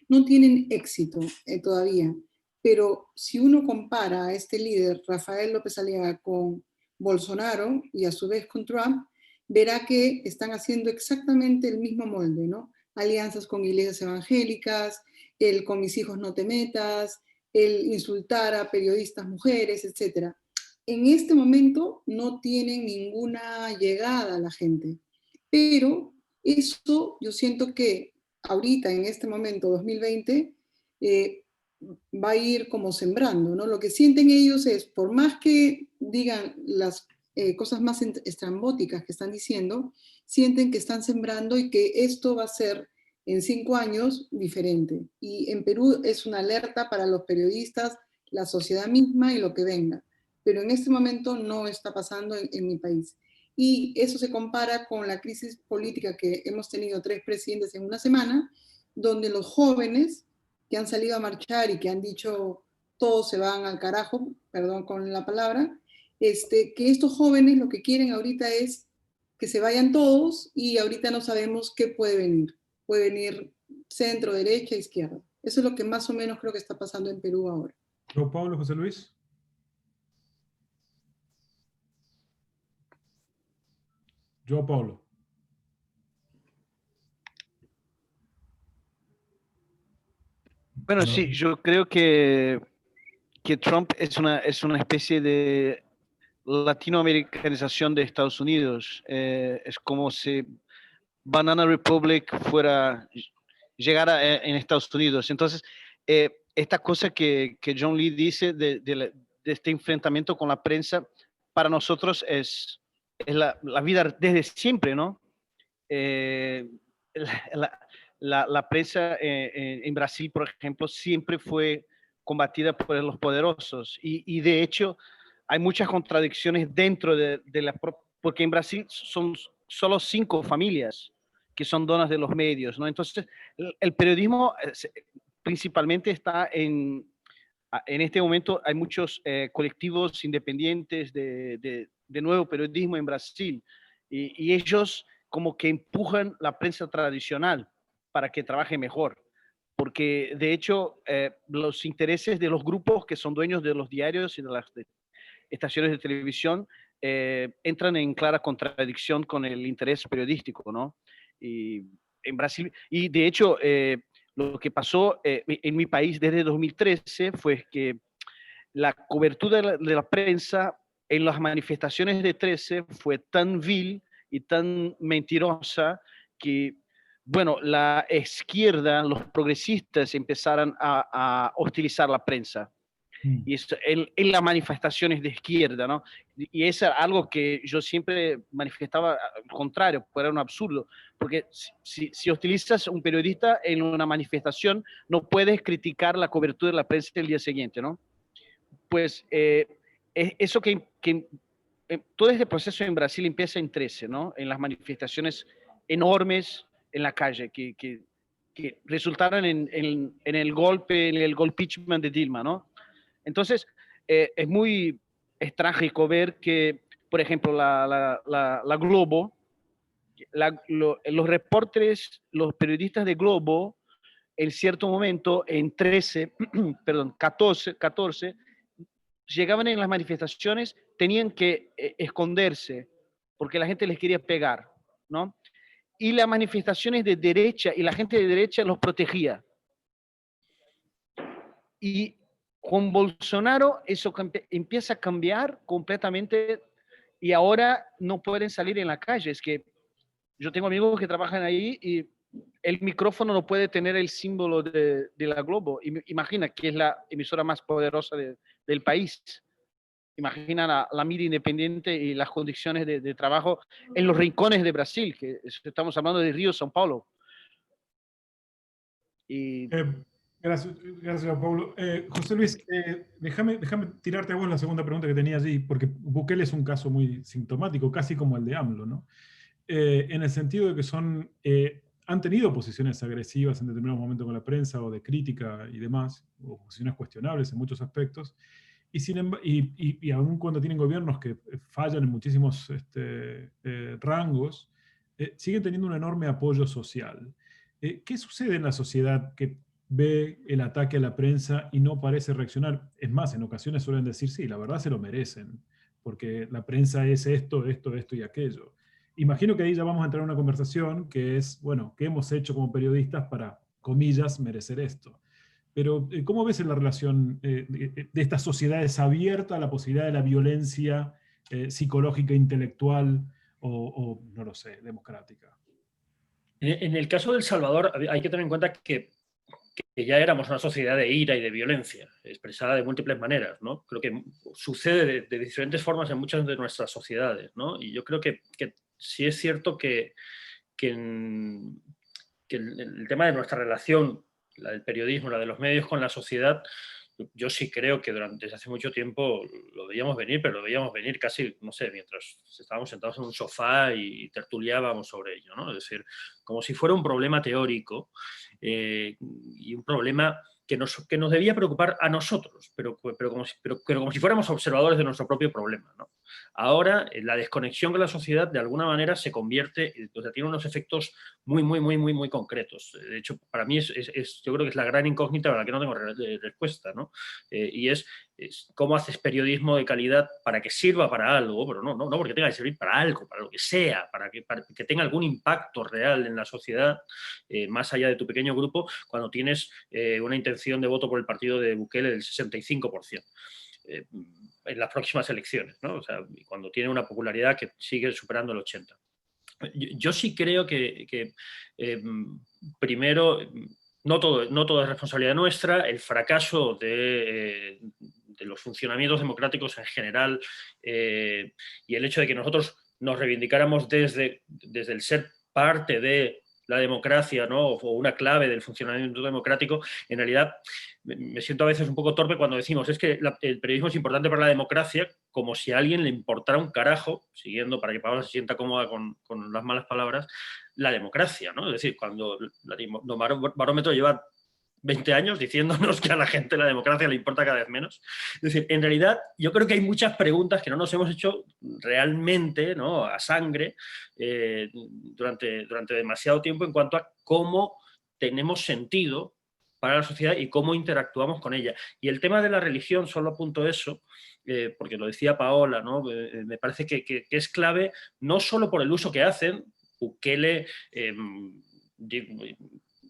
Speaker 3: No tienen éxito todavía, pero si uno compara a este líder, Rafael López Aliaga, con Bolsonaro y a su vez con Trump, verá que están haciendo exactamente el mismo molde, ¿no? Alianzas con iglesias evangélicas, el con mis hijos no te metas, el insultar a periodistas mujeres, etc. En este momento no tienen ninguna llegada a la gente, pero eso yo siento que ahorita, en este momento, 2020, va a ir como sembrando, ¿no? Lo que sienten ellos es, por más que digan las cosas más estrambóticas que están diciendo, sienten que están sembrando y que esto va a ser en 5 años diferente. Y en Perú es una alerta para los periodistas, la sociedad misma y lo que venga. Pero en este momento no está pasando en mi país. Y eso se compara con la crisis política que hemos tenido 3 presidentes en una semana, donde los jóvenes que han salido a marchar y que han dicho todos se van al carajo, perdón con la palabra, que estos jóvenes lo que quieren ahorita es que se vayan todos y ahorita no sabemos qué puede venir. Puede venir centro, derecha, izquierda. Eso es lo que más o menos creo que está pasando en Perú ahora.
Speaker 1: ¿Yo, Pablo, José Luis? Yo, Pablo.
Speaker 2: Bueno,
Speaker 1: No.
Speaker 2: sí, yo creo que Trump es una especie de latinoamericanización de Estados Unidos. Es como si Banana Republic llegara en Estados Unidos. Entonces, esta cosa que John Lee dice de este enfrentamiento con la prensa, para nosotros es la vida desde siempre, ¿no? La prensa en Brasil, por ejemplo, siempre fue combatida por los poderosos y de hecho hay muchas contradicciones dentro de la... Porque en Brasil son solo 5 familias que son donas de los medios, ¿no? Entonces, el periodismo principalmente está en este momento hay muchos colectivos independientes de nuevo periodismo en Brasil y ellos como que empujan la prensa tradicional para que trabaje mejor. Porque de hecho los intereses de los grupos que son dueños de los diarios y de las estaciones de televisión entran en clara contradicción con el interés periodístico, ¿no? Y en Brasil, y de hecho lo que pasó en mi país desde 2013 fue que la cobertura de la prensa en las manifestaciones de 13 fue tan vil y tan mentirosa que, bueno, la izquierda, los progresistas empezaron a hostilizar la prensa. Y en las manifestaciones de izquierda, ¿no? Y eso era algo que yo siempre manifestaba al contrario, pues era un absurdo, porque si utilizas un periodista en una manifestación, no puedes criticar la cobertura de la prensa el día siguiente, ¿no? Pues eso que todo este proceso en Brasil empieza en 13, ¿no? En las manifestaciones enormes en la calle que resultaron en el golpe, en el golpeachment de Dilma, ¿no? Entonces, es trágico ver que, por ejemplo, la Globo, los reporteres, los periodistas de Globo, en cierto momento, en 13, perdón, 14, llegaban en las manifestaciones, tenían que esconderse porque la gente les quería pegar, ¿no? Y las manifestaciones de derecha y la gente de derecha los protegía. Y con Bolsonaro eso empieza a cambiar completamente y ahora no pueden salir en la calle. Es que yo tengo amigos que trabajan ahí y el micrófono no puede tener el símbolo de la Globo. Imagina que es la emisora más poderosa del país. Imagina la media independiente y las condiciones de trabajo en los rincones de Brasil, que estamos hablando de Río, São Paulo. Y
Speaker 1: Gracias, gracias, Pablo. José Luis, déjame tirarte a vos la segunda pregunta que tenía allí, porque Bukele es un caso muy sintomático, casi como el de AMLO, ¿no? En el sentido de que han tenido posiciones agresivas en determinados momentos con la prensa o de crítica y demás, o posiciones cuestionables en muchos aspectos, y aún cuando tienen gobiernos que fallan en muchísimos rangos, siguen teniendo un enorme apoyo social. ¿Qué sucede en la sociedad que ve el ataque a la prensa y no parece reaccionar? Es más, en ocasiones suelen decir, sí, la verdad se lo merecen, porque la prensa es esto y aquello. Imagino que ahí ya vamos a entrar en una conversación que es, bueno, ¿qué hemos hecho como periodistas para, comillas, merecer esto? Pero, ¿cómo ves en la relación de estas sociedades abiertas a la posibilidad de la violencia psicológica, intelectual o, no lo sé, democrática?
Speaker 4: En el caso de El Salvador hay que tener en cuenta que ya éramos una sociedad de ira y de violencia, expresada de múltiples maneras, ¿no? Creo que sucede de diferentes formas en muchas de nuestras sociedades, ¿no? Y yo creo que sí es cierto que el tema de nuestra relación, la del periodismo, la de los medios con la sociedad, yo sí creo que desde hace mucho tiempo lo veíamos venir, pero lo veíamos venir casi, no sé, mientras estábamos sentados en un sofá y tertuliábamos sobre ello, ¿no? Es decir, como si fuera un problema teórico y un problema que nos debía preocupar a nosotros, pero como si fuéramos observadores de nuestro propio problema, ¿no? Ahora, la desconexión con la sociedad de alguna manera se convierte, o sea, tiene unos efectos muy concretos. De hecho, para mí yo creo que es la gran incógnita para la que no tengo respuesta, ¿no? Y es cómo haces periodismo de calidad para que sirva para algo, pero no porque tenga que servir para algo, para lo que sea, para que tenga algún impacto real en la sociedad, más allá de tu pequeño grupo, cuando tienes una intención de voto por el partido de Bukele del 65%. En las próximas elecciones, ¿no? O sea, cuando tiene una popularidad que sigue superando el 80%. Yo sí creo que primero, no todo es responsabilidad nuestra, el fracaso de los funcionamientos democráticos en general y el hecho de que nosotros nos reivindicáramos desde el ser parte de la democracia, ¿no? O una clave del funcionamiento democrático, en realidad me siento a veces un poco torpe cuando decimos es que el periodismo es importante para la democracia, como si a alguien le importara un carajo, siguiendo para que Paola se sienta cómoda con las malas palabras, la democracia, ¿no? Es decir, cuando el barómetro lleva 20 años diciéndonos que a la gente la democracia le importa cada vez menos. Es decir, en realidad yo creo que hay muchas preguntas que no nos hemos hecho realmente, ¿no? A sangre durante demasiado tiempo en cuanto a cómo tenemos sentido para la sociedad y cómo interactuamos con ella. Y el tema de la religión, solo apunto eso, porque lo decía Paola, ¿no? Me parece que es clave no solo por el uso que hacen. Bukele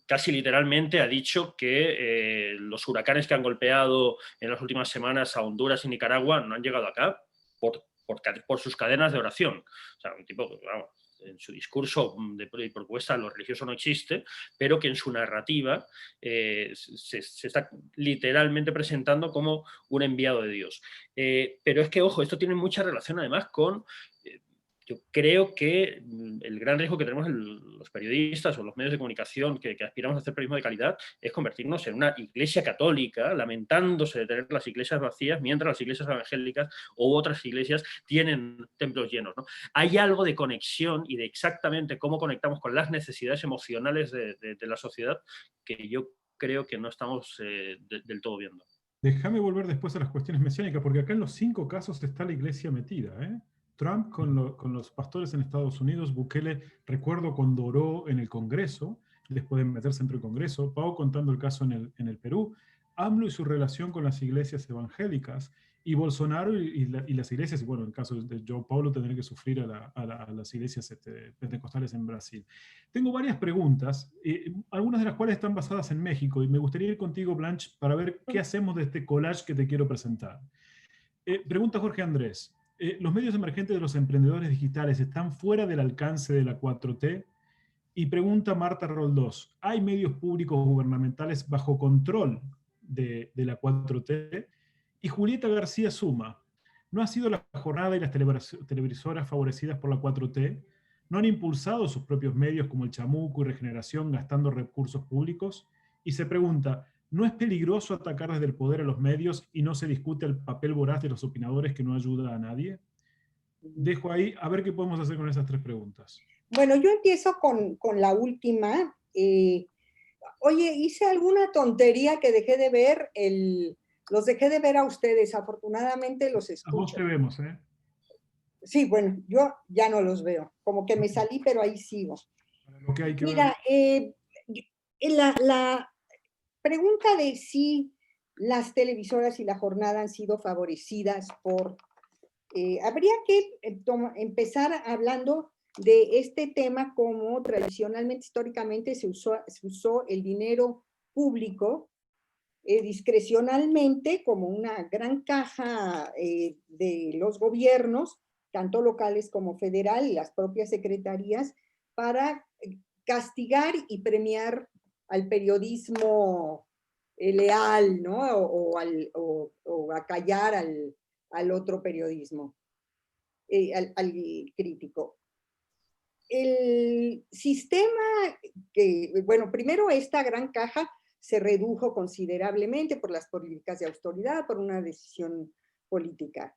Speaker 4: casi literalmente ha dicho que los huracanes que han golpeado en las últimas semanas a Honduras y Nicaragua no han llegado acá por sus cadenas de oración. O sea, un tipo, vamos, en su discurso de propuesta lo religioso no existe, pero que en su narrativa se está literalmente presentando como un enviado de Dios. Pero es que, ojo, esto tiene mucha relación además con Yo creo que el gran riesgo que tenemos los periodistas o los medios de comunicación que aspiramos a hacer periodismo de calidad es convertirnos en una iglesia católica, lamentándose de tener las iglesias vacías, mientras las iglesias evangélicas u otras iglesias tienen templos llenos, ¿no? Hay algo de conexión y de exactamente cómo conectamos con las necesidades emocionales de la sociedad que yo creo que no estamos del todo viendo.
Speaker 1: Déjame volver después a las cuestiones mesiánicas, porque acá en los 5 casos está la iglesia metida, ¿eh? Trump con los pastores en Estados Unidos, Bukele, recuerdo cuando oró en el Congreso, después de meterse dentro del Congreso, Pau contando el caso en el Perú, AMLO y su relación con las iglesias evangélicas, y Bolsonaro y las iglesias, bueno, en el caso de João Paulo, tendrá que sufrir a las iglesias pentecostales en Brasil. Tengo varias preguntas, algunas de las cuales están basadas en México, y me gustaría ir contigo, Blanche, para ver qué hacemos de este collage que te quiero presentar. Pregunta Jorge Andrés. ¿Los medios emergentes de los emprendedores digitales están fuera del alcance de la 4T? Y pregunta Marta Roldós. ¿Hay medios públicos gubernamentales bajo control de la 4T? Y Julieta García suma. ¿No ha sido la jornada y las televisoras favorecidas por la 4T? ¿No han impulsado sus propios medios como el Chamuco y Regeneración gastando recursos públicos? Y se pregunta, ¿no es peligroso atacar desde el poder a los medios y no se discute el papel voraz de los opinadores que no ayuda a nadie? Dejo ahí a ver qué podemos hacer con esas 3 preguntas.
Speaker 5: Bueno, yo empiezo con la última. Oye, hice alguna tontería que dejé de ver, los dejé de ver a ustedes, afortunadamente los escucho.
Speaker 1: A vos te vemos, ¿eh?
Speaker 5: Sí, bueno, yo ya no los veo, como que me salí, pero ahí sigo.
Speaker 1: Lo que hay que
Speaker 5: Mira, la pregunta de si las televisoras y la jornada han sido favorecidas por... habría que empezar hablando de este tema como tradicionalmente, históricamente se usó el dinero público discrecionalmente como una gran caja de los gobiernos, tanto locales como federal, y las propias secretarías, para castigar y premiar al periodismo leal, ¿no? O acallar al otro periodismo, al crítico. El sistema que, bueno, primero esta gran caja se redujo considerablemente por las políticas de austeridad, por una decisión política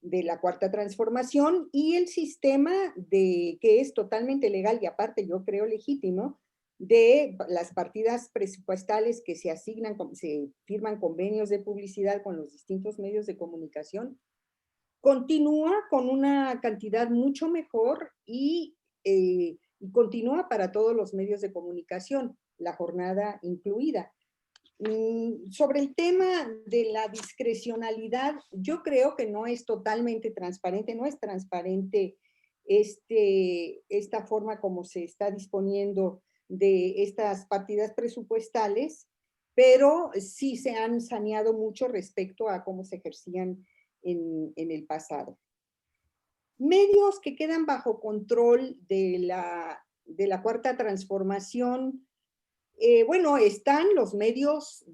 Speaker 5: de la Cuarta Transformación, y el sistema que es totalmente legal y aparte yo creo legítimo, de las partidas presupuestales que se asignan, se firman convenios de publicidad con los distintos medios de comunicación, continúa con una cantidad mucho mejor y continúa para todos los medios de comunicación, la jornada incluida. Sobre el tema de la discrecionalidad, yo creo que no es totalmente transparente, no es transparente esta forma como se está disponiendo de estas partidas presupuestales, pero sí se han saneado mucho respecto a cómo se ejercían en el pasado. Medios que quedan bajo control de la Cuarta Transformación, bueno, están los medios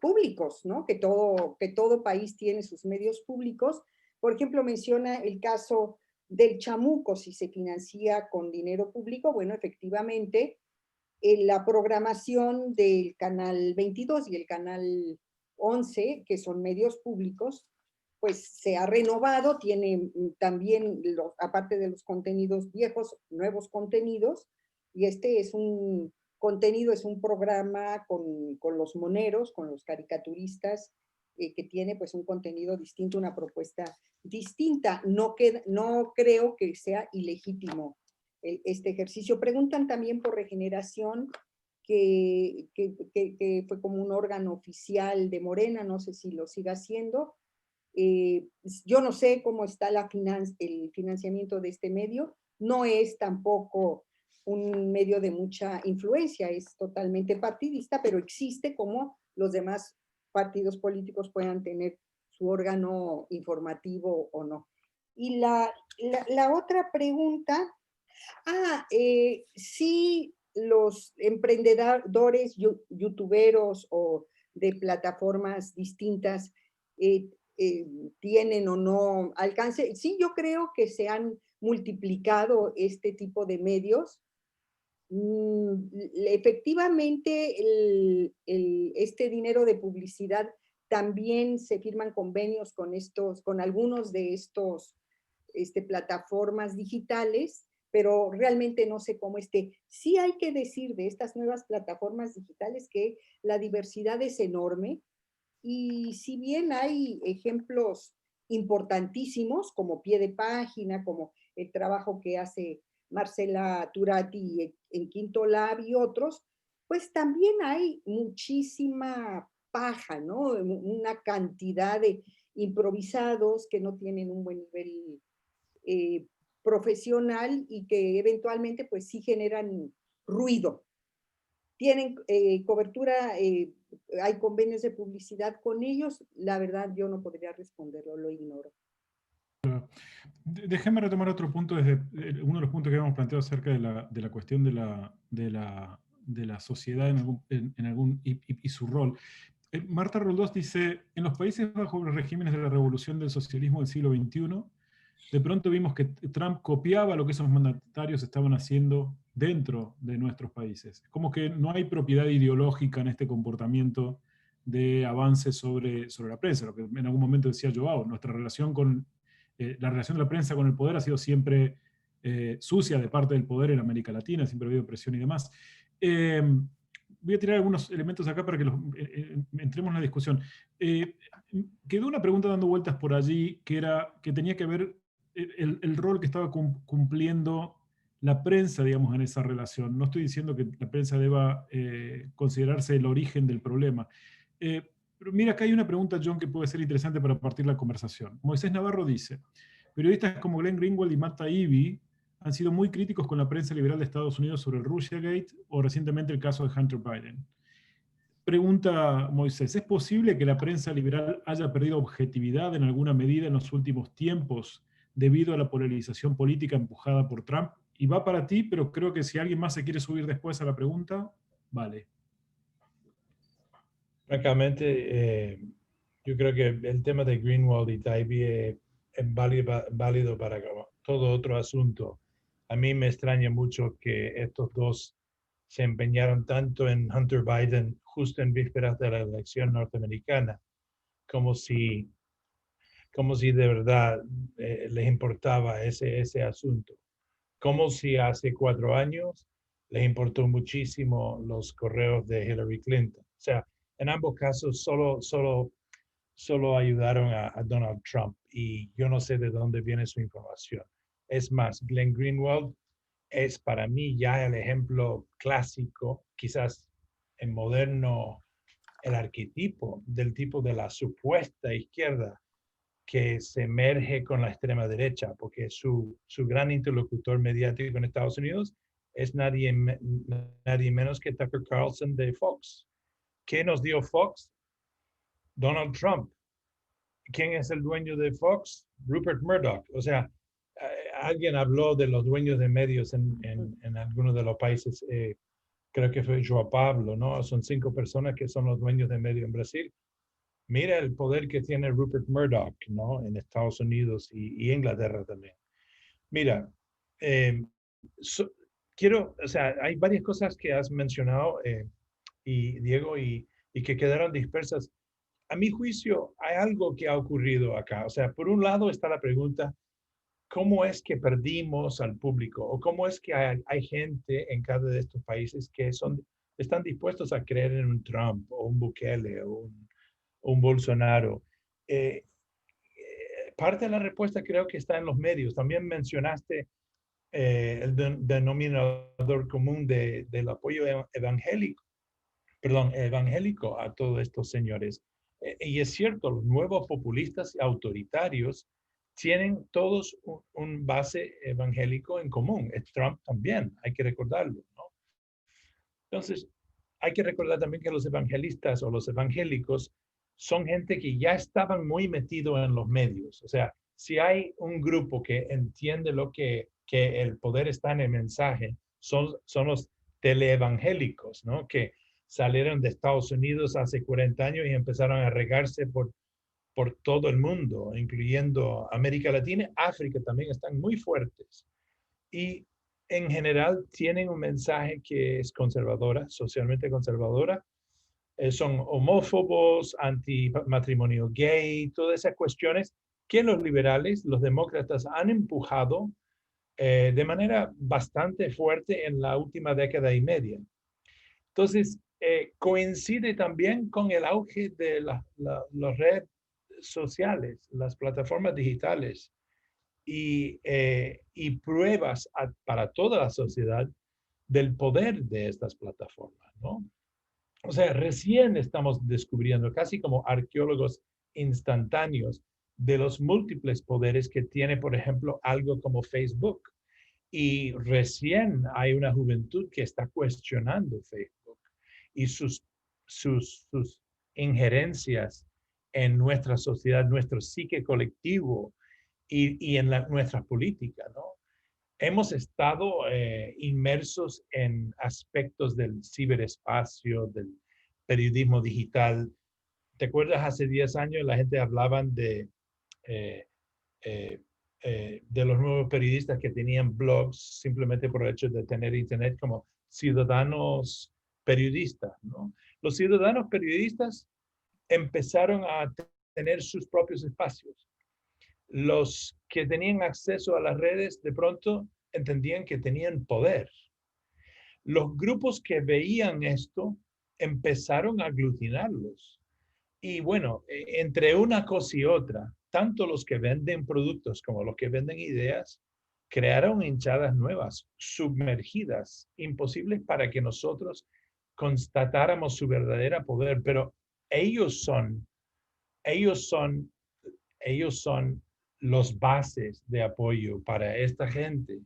Speaker 5: públicos, ¿no? Que todo país tiene sus medios públicos. Por ejemplo, menciona el caso del Chamuco, si se financia con dinero público. Bueno, efectivamente, la programación del Canal 22 y el Canal 11, que son medios públicos, pues se ha renovado, tiene también, aparte de los contenidos viejos, nuevos contenidos, y este es un contenido, es un programa con los moneros, con los caricaturistas, que tiene pues un contenido distinto, una propuesta distinta. No creo que sea ilegítimo este ejercicio. Preguntan también por Regeneración, que fue como un órgano oficial de Morena, no sé si lo siga haciendo. Yo no sé cómo está el financiamiento de este medio, no es tampoco un medio de mucha influencia, es totalmente partidista, pero existe como los demás partidos políticos puedan tener su órgano informativo o no. Y la otra pregunta, si los emprendedores, youtuberos o de plataformas distintas tienen o no alcance. Sí, yo creo que se han multiplicado este tipo de medios. Efectivamente, este dinero de publicidad también se firman convenios con algunos de estos plataformas digitales, pero realmente no sé cómo Sí hay que decir de estas nuevas plataformas digitales que la diversidad es enorme, y si bien hay ejemplos importantísimos, como Pie de Página, como el trabajo que hace Marcela Turati en Quinto Lab y otros, pues también hay muchísima paja, ¿no? Una cantidad de improvisados que no tienen un buen nivel profesional y que eventualmente pues sí generan ruido. Tienen cobertura, hay convenios de publicidad con ellos. La verdad yo no podría responderlo, lo ignoro.
Speaker 1: Déjeme retomar otro punto, desde uno de los puntos que habíamos planteado acerca de la cuestión de la sociedad y su rol. Marta Roldós dice, en los países bajo los regímenes de la revolución del socialismo del siglo XXI, de pronto vimos que Trump copiaba lo que esos mandatarios estaban haciendo dentro de nuestros países. Como que no hay propiedad ideológica en este comportamiento de avance sobre la prensa, lo que en algún momento decía Joao, nuestra relación la relación de la prensa con el poder ha sido siempre sucia de parte del poder en América Latina, siempre ha habido presión y demás. Voy a tirar algunos elementos acá para que entremos en la discusión. Quedó una pregunta dando vueltas por allí que tenía que ver el rol que estaba cumpliendo la prensa, digamos, en esa relación. No estoy diciendo que la prensa deba considerarse el origen del problema. Pero mira, acá hay una pregunta, John, que puede ser interesante para partir la conversación. Moisés Navarro dice, periodistas como Glenn Greenwald y Matt Taibbi han sido muy críticos con la prensa liberal de Estados Unidos sobre el Russiagate o recientemente el caso de Hunter Biden. Pregunta Moisés, ¿es posible que la prensa liberal haya perdido objetividad en alguna medida en los últimos tiempos debido a la polarización política empujada por Trump? Y va para ti, pero creo que si alguien más se quiere subir después a la pregunta, vale.
Speaker 6: Francamente, yo creo que el tema de Greenwald y Taibbi es válido para todo otro asunto. A mí me extraña mucho que estos dos se empeñaron tanto en Hunter Biden justo en vísperas de la elección norteamericana, como si de verdad les importaba ese asunto. Como si hace 4 años les importó muchísimo los correos de Hillary Clinton. O sea, en ambos casos solo ayudaron a Donald Trump, y yo no sé de dónde viene su información. Es más, Glenn Greenwald es para mí ya el ejemplo clásico, quizás en moderno, el arquetipo del tipo de la supuesta izquierda que se emerge con la extrema derecha, porque su gran interlocutor mediático en Estados Unidos es nadie menos que Tucker Carlson de Fox. ¿Qué nos dio Fox? Donald Trump. ¿Quién es el dueño de Fox? Rupert Murdoch. O sea, alguien habló de los dueños de medios en algunos de los países, creo que fue João Pablo, ¿no? Son 5 personas que son los dueños de medios en Brasil. Mira el poder que tiene Rupert Murdoch, ¿no? En Estados Unidos y Inglaterra también. Mira, o sea, hay varias cosas que has mencionado, y Diego, y que quedaron dispersas. A mi juicio, hay algo que ha ocurrido acá. O sea, por un lado está la pregunta, ¿cómo es que perdimos al público? ¿O cómo es que hay gente en cada de estos países que están dispuestos a creer en un Trump o un Bukele o un Bolsonaro? Parte de la respuesta creo que está en los medios. También mencionaste el denominador común del apoyo evangélico a todos estos señores. Y es cierto, los nuevos populistas y autoritarios tienen todos un base evangélico en común. Trump también, hay que recordarlo, ¿no? Entonces, hay que recordar también que los evangelistas o los evangélicos son gente que ya estaban muy metidos en los medios. O sea, si hay un grupo que entiende que el poder está en el mensaje, son los teleevangélicos, ¿no? Que salieron de Estados Unidos hace 40 años y empezaron a regarse por por todo el mundo, incluyendo América Latina, África también están muy fuertes. Y en general tienen un mensaje que es conservadora, socialmente conservadora. Son homófobos, anti-matrimonio gay, todas esas cuestiones que los liberales, los demócratas han empujado de manera bastante fuerte en la última década y media. Entonces, coincide también con el auge de las redes sociales, las plataformas digitales y pruebas para toda la sociedad del poder de estas plataformas, ¿no? O sea, recién estamos descubriendo, casi como arqueólogos instantáneos, de los múltiples poderes que tiene, por ejemplo, algo como Facebook. Y recién hay una juventud que está cuestionando Facebook y sus injerencias en nuestra sociedad, nuestro psique colectivo y en nuestra política, ¿no? Hemos estado inmersos en aspectos del ciberespacio, del periodismo digital. ¿Te acuerdas? Hace 10 años la gente hablaban de los nuevos periodistas que tenían blogs simplemente por el hecho de tener internet como ciudadanos periodistas, ¿no? Los ciudadanos periodistas empezaron a tener sus propios espacios. Los que tenían acceso a las redes de pronto entendían que tenían poder. Los grupos que veían esto empezaron a aglutinarlos. Y bueno, entre una cosa y otra, tanto los que venden productos como los que venden ideas crearon hinchadas nuevas, sumergidas, imposibles para que nosotros constatáramos su verdadero poder, pero ellos son los bases de apoyo para esta gente.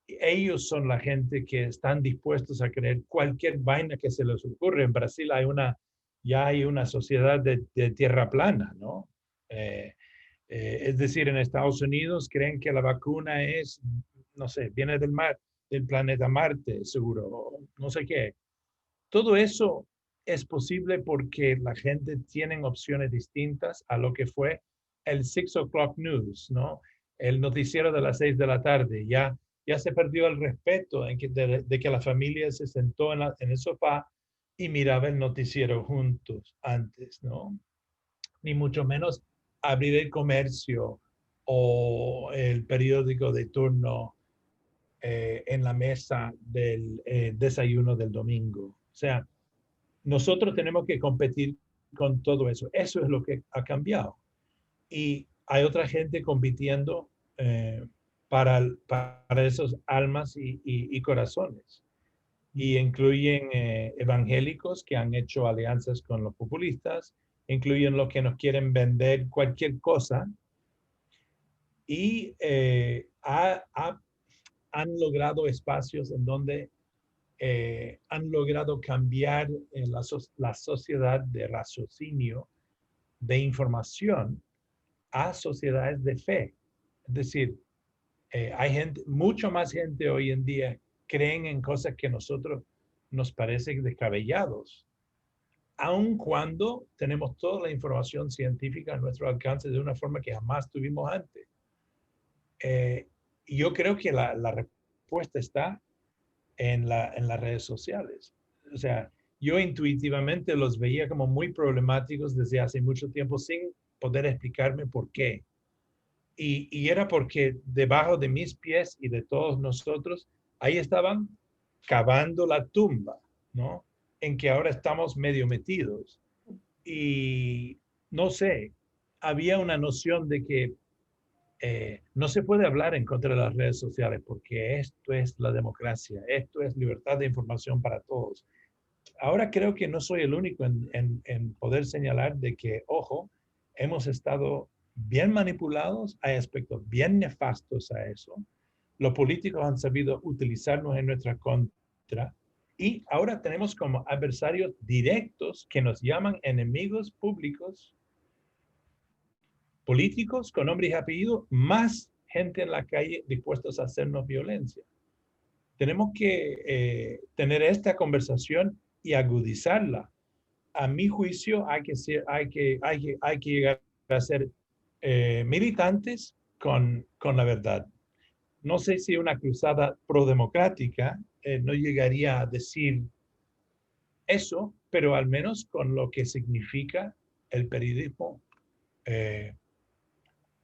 Speaker 6: Ellos son la gente que están dispuestos a creer cualquier vaina que se les ocurre. En Brasil ya hay una sociedad de tierra plana, ¿no? Es decir, en Estados Unidos creen que la vacuna es, no sé, viene del planeta Marte, seguro, no sé qué. Todo eso es posible porque la gente tiene opciones distintas a lo que fue el 6 o'clock news, ¿no? El noticiero de las 6 de la tarde. Ya se perdió el respeto de que la familia se sentó en el sofá y miraba el noticiero juntos antes, ¿no? Ni mucho menos abrir el comercio o el periódico de turno en la mesa del desayuno del domingo. O sea, nosotros tenemos que competir con todo eso. Eso es lo que ha cambiado. Y hay otra gente compitiendo para esos almas y corazones. Y incluyen evangélicos que han hecho alianzas con los populistas, incluyen los que nos quieren vender cualquier cosa. Y han logrado espacios en donde han logrado cambiar la sociedad de raciocinio, de información, a sociedades de fe. Es decir, hay mucho más gente hoy en día creen en cosas que a nosotros nos parecen descabellados, aun cuando tenemos toda la información científica a nuestro alcance de una forma que jamás tuvimos antes. Yo creo que la respuesta está en las redes sociales. O sea, yo intuitivamente los veía como muy problemáticos desde hace mucho tiempo sin poder explicarme por qué. Y era porque debajo de mis pies y de todos nosotros, ahí estaban cavando la tumba, ¿no? En que ahora estamos medio metidos. Y no sé, había una noción de que no se puede hablar en contra de las redes sociales porque esto es la democracia, esto es libertad de información para todos. Ahora creo que no soy el único en poder señalar de que, ojo, hemos estado bien manipulados, hay aspectos bien nefastos a eso. Los políticos han sabido utilizarnos en nuestra contra y ahora tenemos como adversarios directos que nos llaman enemigos públicos, políticos con nombre y apellido, más gente en la calle dispuestos a hacernos violencia. Tenemos que tener esta conversación y agudizarla. A mi juicio hay que llegar ser militantes con la verdad. No sé si una cruzada pro-democrática no llegaría a decir eso, pero al menos con lo que significa el periodismo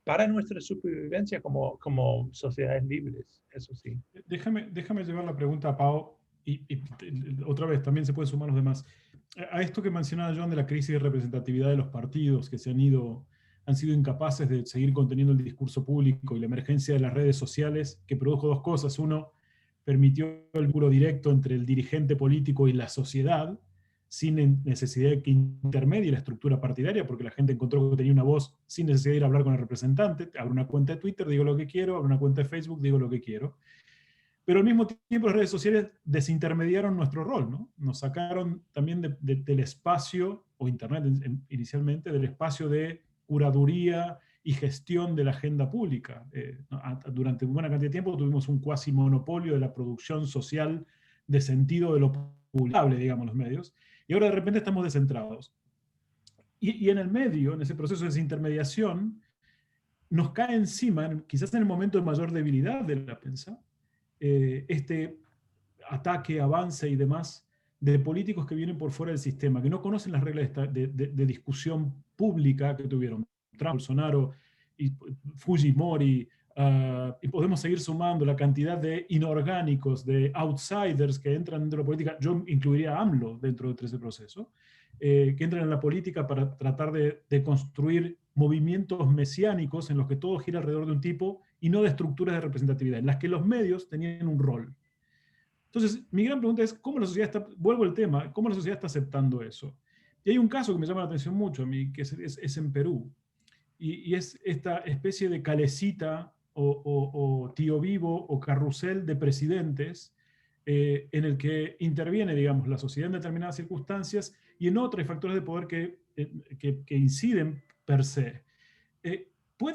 Speaker 6: para nuestra supervivencia como sociedades libres, eso sí.
Speaker 1: Déjame llevar la pregunta a Pau, y otra vez, también se pueden sumar los demás. A esto que mencionaba John de la crisis de representatividad de los partidos que han sido incapaces de seguir conteniendo el discurso público, y la emergencia de las redes sociales, que produjo dos cosas. Uno, permitió el vínculo directo entre el dirigente político y la sociedad, sin necesidad de que intermedie la estructura partidaria, porque la gente encontró que tenía una voz sin necesidad de ir a hablar con el representante. Abro una cuenta de Twitter, digo lo que quiero; abro una cuenta de Facebook, digo lo que quiero. Pero al mismo tiempo las redes sociales desintermediaron nuestro rol, ¿no? Nos sacaron también del espacio, o Internet inicialmente, del espacio de curaduría y gestión de la agenda pública. Durante una cantidad de tiempo tuvimos un cuasi monopolio de la producción social de sentido de lo publicable, digamos, los medios, y ahora de repente estamos descentrados. Y en el medio, en ese proceso de desintermediación, nos cae encima, quizás en el momento de mayor debilidad de la prensa, este ataque, avance y demás de políticos que vienen por fuera del sistema, que no conocen las reglas de discusión pública que tuvieron Trump, Bolsonaro y Fujimori, y podemos seguir sumando la cantidad de inorgánicos, de outsiders que entran dentro de la política. Yo incluiría a AMLO dentro de ese proceso, que entran en la política para tratar de construir movimientos mesiánicos en los que todo gira alrededor de un tipo y no de estructuras de representatividad, en las que los medios tenían un rol. Entonces, mi gran pregunta es, ¿cómo la sociedad está, vuelvo al tema, cómo la sociedad está aceptando eso? Y hay un caso que me llama la atención mucho a mí, que es en Perú, y es esta especie de calecita o tío vivo o carrusel de presidentes, en el que interviene, digamos, la sociedad en determinadas circunstancias, y en otras hay factores de poder que inciden per se.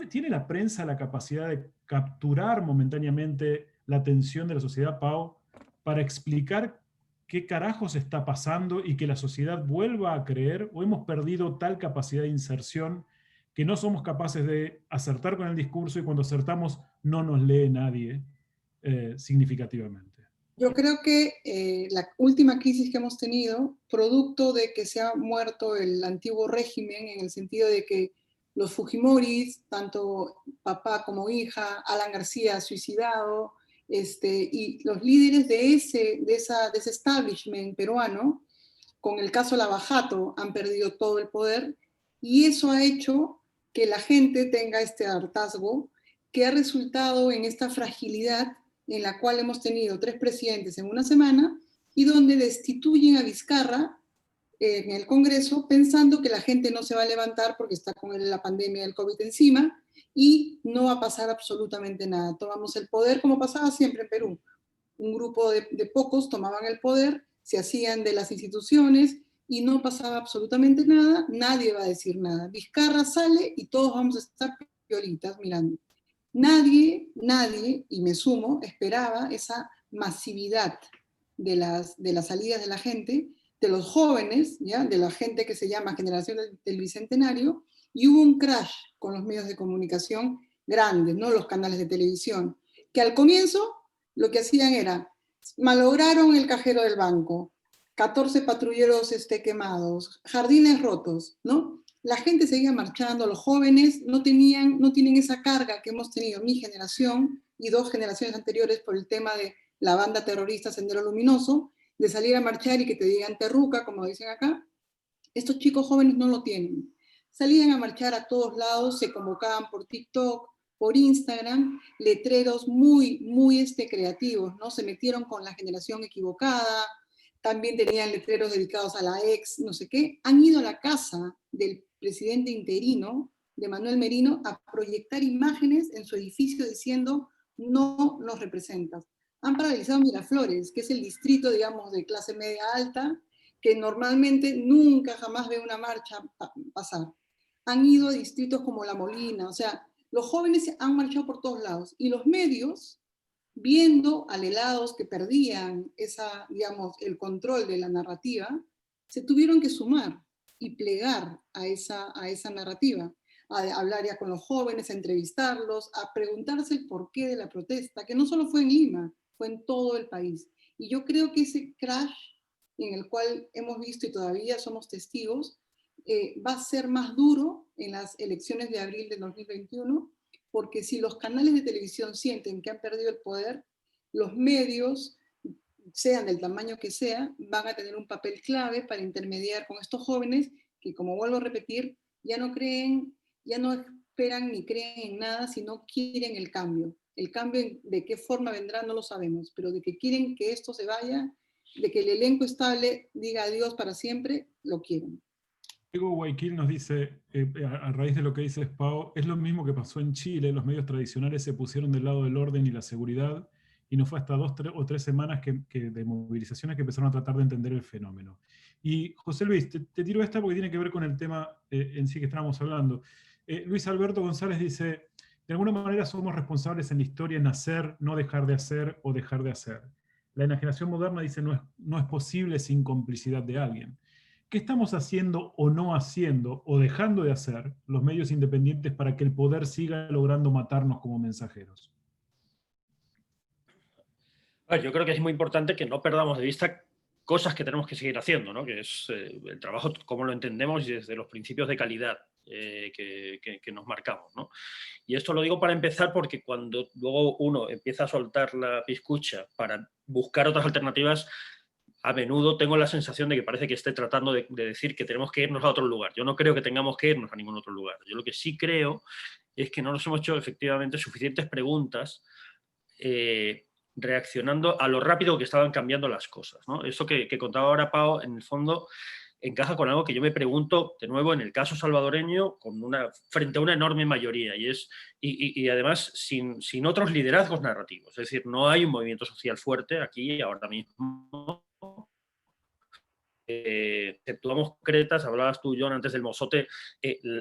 Speaker 1: ¿Tiene la prensa la capacidad de capturar momentáneamente la atención de la sociedad, Pau, para explicar qué carajos está pasando y que la sociedad vuelva a creer? ¿O hemos perdido tal capacidad de inserción que no somos capaces de acertar con el discurso, y cuando acertamos no nos lee nadie significativamente?
Speaker 3: Yo creo que la última crisis que hemos tenido, producto de que se ha muerto el antiguo régimen, en el sentido de que los Fujimoris, tanto papá como hija, Alan García suicidado, y los líderes de ese establishment peruano, con el caso Lavajato, han perdido todo el poder, y eso ha hecho que la gente tenga este hartazgo que ha resultado en esta fragilidad en la cual hemos tenido 3 presidentes en una semana, y donde destituyen a Vizcarra en el Congreso pensando que la gente no se va a levantar porque está con la pandemia del COVID encima, y no va a pasar absolutamente nada. Tomamos el poder como pasaba siempre en Perú. Un grupo de pocos tomaban el poder, se hacían de las instituciones y no pasaba absolutamente nada, nadie va a decir nada. Vizcarra sale y todos vamos a estar piolitas mirando. Nadie, y me sumo, esperaba esa masividad de las salidas de la gente, de los jóvenes, ¿ya? De la gente que se llama generación del Bicentenario, y hubo un crash con los medios de comunicación grandes, ¿no? Los canales de televisión, que al comienzo lo que hacían era, malograron el cajero del banco, 14 patrulleros quemados, jardines rotos, ¿no? La gente seguía marchando, los jóvenes no tienen esa carga que hemos tenido mi generación y 2 generaciones anteriores por el tema de la banda terrorista Sendero Luminoso, de salir a marchar y que te digan terruca, como dicen acá. Estos chicos jóvenes no lo tienen. Salían a marchar a todos lados, se convocaban por TikTok, por Instagram, letreros muy creativos, ¿no? Se metieron con la generación equivocada, también tenían letreros dedicados a la ex, no sé qué. Han ido a la casa del presidente interino, de Manuel Merino, a proyectar imágenes en su edificio diciendo, no nos representas. Han paralizado Miraflores, que es el distrito, digamos, de clase media alta, que normalmente nunca jamás ve una marcha pasar. Han ido a distritos como La Molina, o sea, los jóvenes han marchado por todos lados, y los medios, viendo alelados que perdían el control de la narrativa, se tuvieron que sumar y plegar a esa narrativa. a hablar ya con los jóvenes, a entrevistarlos, a preguntarse el porqué de la protesta, que no solo fue en Lima, fue en todo el país. Y yo creo que ese crash en el cual hemos visto y todavía somos testigos, va a ser más duro en las elecciones de abril de 2021, porque si los canales de televisión sienten que han perdido el poder, los medios, sean del tamaño que sea, van a tener un papel clave para intermediar con estos jóvenes que, como vuelvo a repetir, ya no creen, ya no esperan ni creen en nada, sino quieren el cambio. El cambio de qué forma vendrá no lo sabemos, pero de que quieren que esto se vaya, de que el elenco estable diga adiós para siempre, lo quieren.
Speaker 1: Diego Guayaquil nos dice, a raíz de lo que dice Pau, es lo mismo que pasó en Chile, los medios tradicionales se pusieron del lado del orden y la seguridad, y no fue hasta 2 o 3 semanas de movilizaciones que empezaron a tratar de entender el fenómeno. Y José Luis, te tiro esta porque tiene que ver con el tema en sí que estábamos hablando. Luis Alberto González dice, de alguna manera somos responsables en la historia en hacer, no dejar de hacer o dejar de hacer. La enajenación moderna dice no es posible sin complicidad de alguien. ¿Qué estamos haciendo o no haciendo o dejando de hacer los medios independientes para que el poder siga logrando matarnos como mensajeros?
Speaker 4: Yo creo que es muy importante que no perdamos de vista cosas que tenemos que seguir haciendo, ¿no? Que es el trabajo como lo entendemos y desde los principios de calidad que nos marcamos, ¿no? Y esto lo digo para empezar porque cuando luego uno empieza a soltar la piscucha para buscar otras alternativas, a menudo tengo la sensación de que parece que esté tratando de decir que tenemos que irnos a otro lugar. Yo no creo que tengamos que irnos a ningún otro lugar. Yo lo que sí creo es que no nos hemos hecho efectivamente suficientes preguntas reaccionando a lo rápido que estaban cambiando las cosas, ¿no? Eso que contaba ahora Pau, en el fondo, encaja con algo que yo me pregunto, de nuevo, en el caso salvadoreño, frente a una enorme mayoría, y además sin otros liderazgos narrativos. Es decir, no hay un movimiento social fuerte aquí ahora mismo. Exceptuamos concretas, hablabas tú, John, antes del mozote,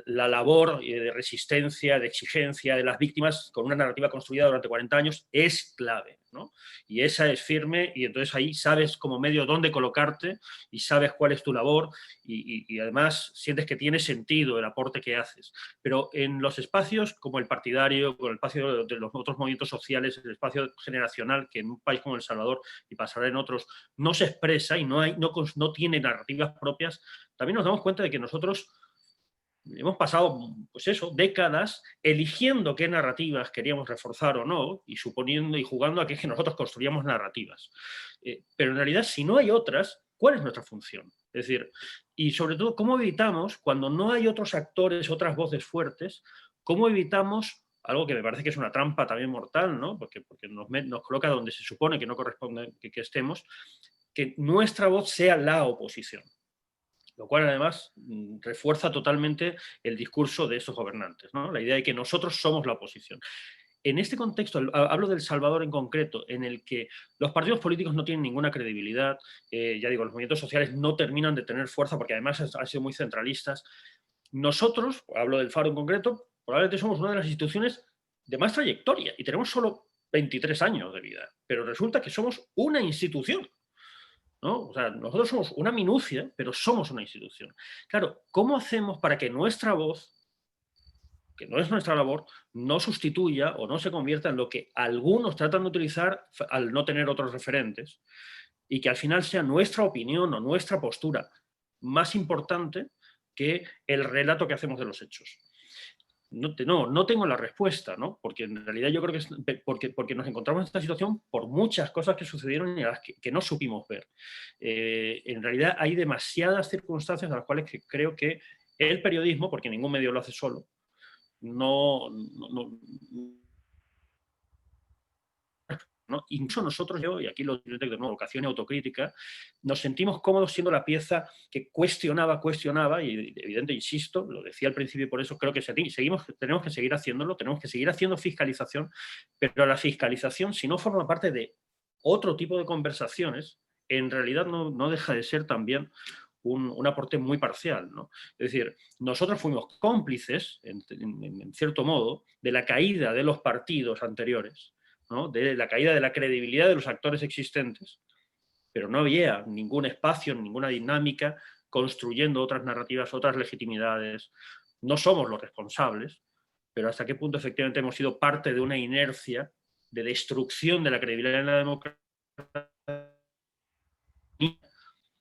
Speaker 4: la labor de resistencia, de exigencia de las víctimas con una narrativa construida durante 40 años es clave, ¿no? Y esa es firme y entonces ahí sabes como medio dónde colocarte y sabes cuál es tu labor y además sientes que tiene sentido el aporte que haces. Pero en los espacios como el partidario, con el espacio de los otros movimientos sociales, el espacio generacional que en un país como El Salvador y pasará en otros no se expresa y no tiene narrativas propias, también nos damos cuenta de que nosotros hemos pasado, pues eso, décadas eligiendo qué narrativas queríamos reforzar o no y suponiendo y jugando a que nosotros construíamos narrativas. Pero en realidad, si no hay otras, ¿cuál es nuestra función? Es decir, y sobre todo, ¿cómo evitamos, cuando no hay otros actores, otras voces fuertes, cómo evitamos algo que me parece que es una trampa también mortal, ¿no? Porque nos coloca donde se supone que no corresponde que estemos, que nuestra voz sea la oposición, lo cual además refuerza totalmente el discurso de esos gobernantes, ¿no? La idea de que nosotros somos la oposición. En este contexto, hablo del Salvador en concreto, en el que los partidos políticos no tienen ninguna credibilidad, ya digo, los movimientos sociales no terminan de tener fuerza porque además han sido muy centralistas. Nosotros, hablo del Faro en concreto, probablemente somos una de las instituciones de más trayectoria y tenemos solo 23 años de vida, pero resulta que somos una institución, ¿no? O sea, nosotros somos una minucia, pero somos una institución. Claro, ¿cómo hacemos para que nuestra voz, que no es nuestra labor, no sustituya o no se convierta en lo que algunos tratan de utilizar al no tener otros referentes y que al final sea nuestra opinión o nuestra postura más importante que el relato que hacemos de los hechos? No tengo la respuesta, ¿no? Porque en realidad yo creo que es porque nos encontramos en esta situación por muchas cosas que sucedieron y a las que no supimos ver. En realidad hay demasiadas circunstancias a las cuales creo que el periodismo, porque ningún medio lo hace solo, ¿no? Incluso nosotros, y aquí lo digo de nuevo, vocación y autocrítica, nos sentimos cómodos siendo la pieza que cuestionaba, y evidente, insisto, lo decía al principio y por eso creo que tenemos que seguir haciéndolo, tenemos que seguir haciendo fiscalización, pero la fiscalización, si no forma parte de otro tipo de conversaciones, en realidad no deja de ser también un aporte muy parcial, ¿no? Es decir, nosotros fuimos cómplices, en cierto modo, de la caída de los partidos anteriores, ¿no? De la caída de la credibilidad de los actores existentes, pero no había ningún espacio, ninguna dinámica construyendo otras narrativas, otras legitimidades, no somos los responsables, pero hasta qué punto efectivamente hemos sido parte de una inercia de destrucción de la credibilidad en la democracia.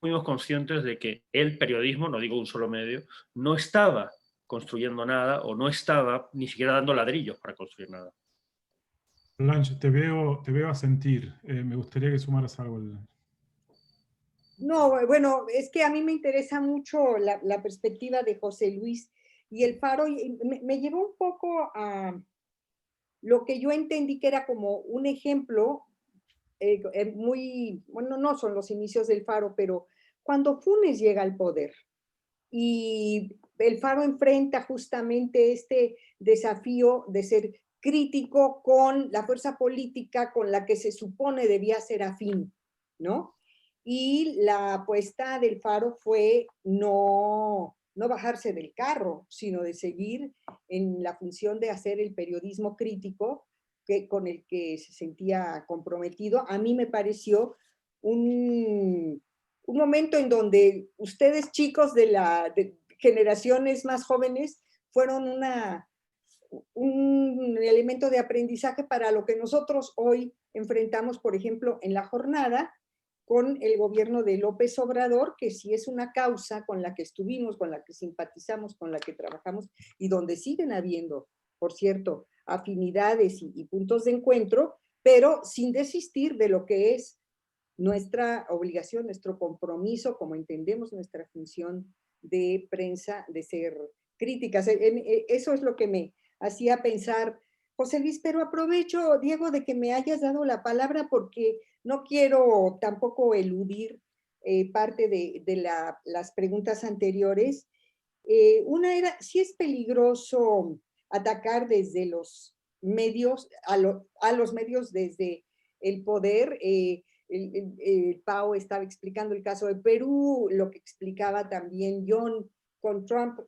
Speaker 4: Fuimos conscientes de que el periodismo, no digo un solo medio, no estaba construyendo nada o no estaba ni siquiera dando ladrillos para construir nada.
Speaker 1: Blanche, te veo asentir. Me gustaría que sumaras algo.
Speaker 5: No, bueno, es que a mí me interesa mucho la perspectiva de José Luis y el Faro, y me llevó un poco a lo que yo entendí que era como un ejemplo muy, bueno, no son los inicios del Faro, pero cuando Funes llega al poder y el Faro enfrenta justamente este desafío de ser crítico con la fuerza política con la que se supone debía ser afín, ¿no? Y la apuesta del Faro fue no bajarse del carro, sino de seguir en la función de hacer el periodismo crítico con el que se sentía comprometido. A mí me pareció un momento en donde ustedes, chicos de generaciones más jóvenes, fueron un elemento de aprendizaje para lo que nosotros hoy enfrentamos, por ejemplo, en la jornada con el gobierno de López Obrador, que sí es una causa con la que estuvimos, con la que simpatizamos, con la que trabajamos y donde siguen habiendo, por cierto, afinidades y puntos de encuentro, pero sin desistir de lo que es nuestra obligación, nuestro compromiso, como entendemos nuestra función de prensa, de ser críticas. Eso es lo que me hacía pensar, José Luis, pero aprovecho, Diego, de que me hayas dado la palabra porque no quiero tampoco eludir parte de las preguntas anteriores. Una era, si es peligroso atacar desde los medios, a los medios desde el poder. El Pau estaba explicando el caso de Perú, lo que explicaba también John con Trump,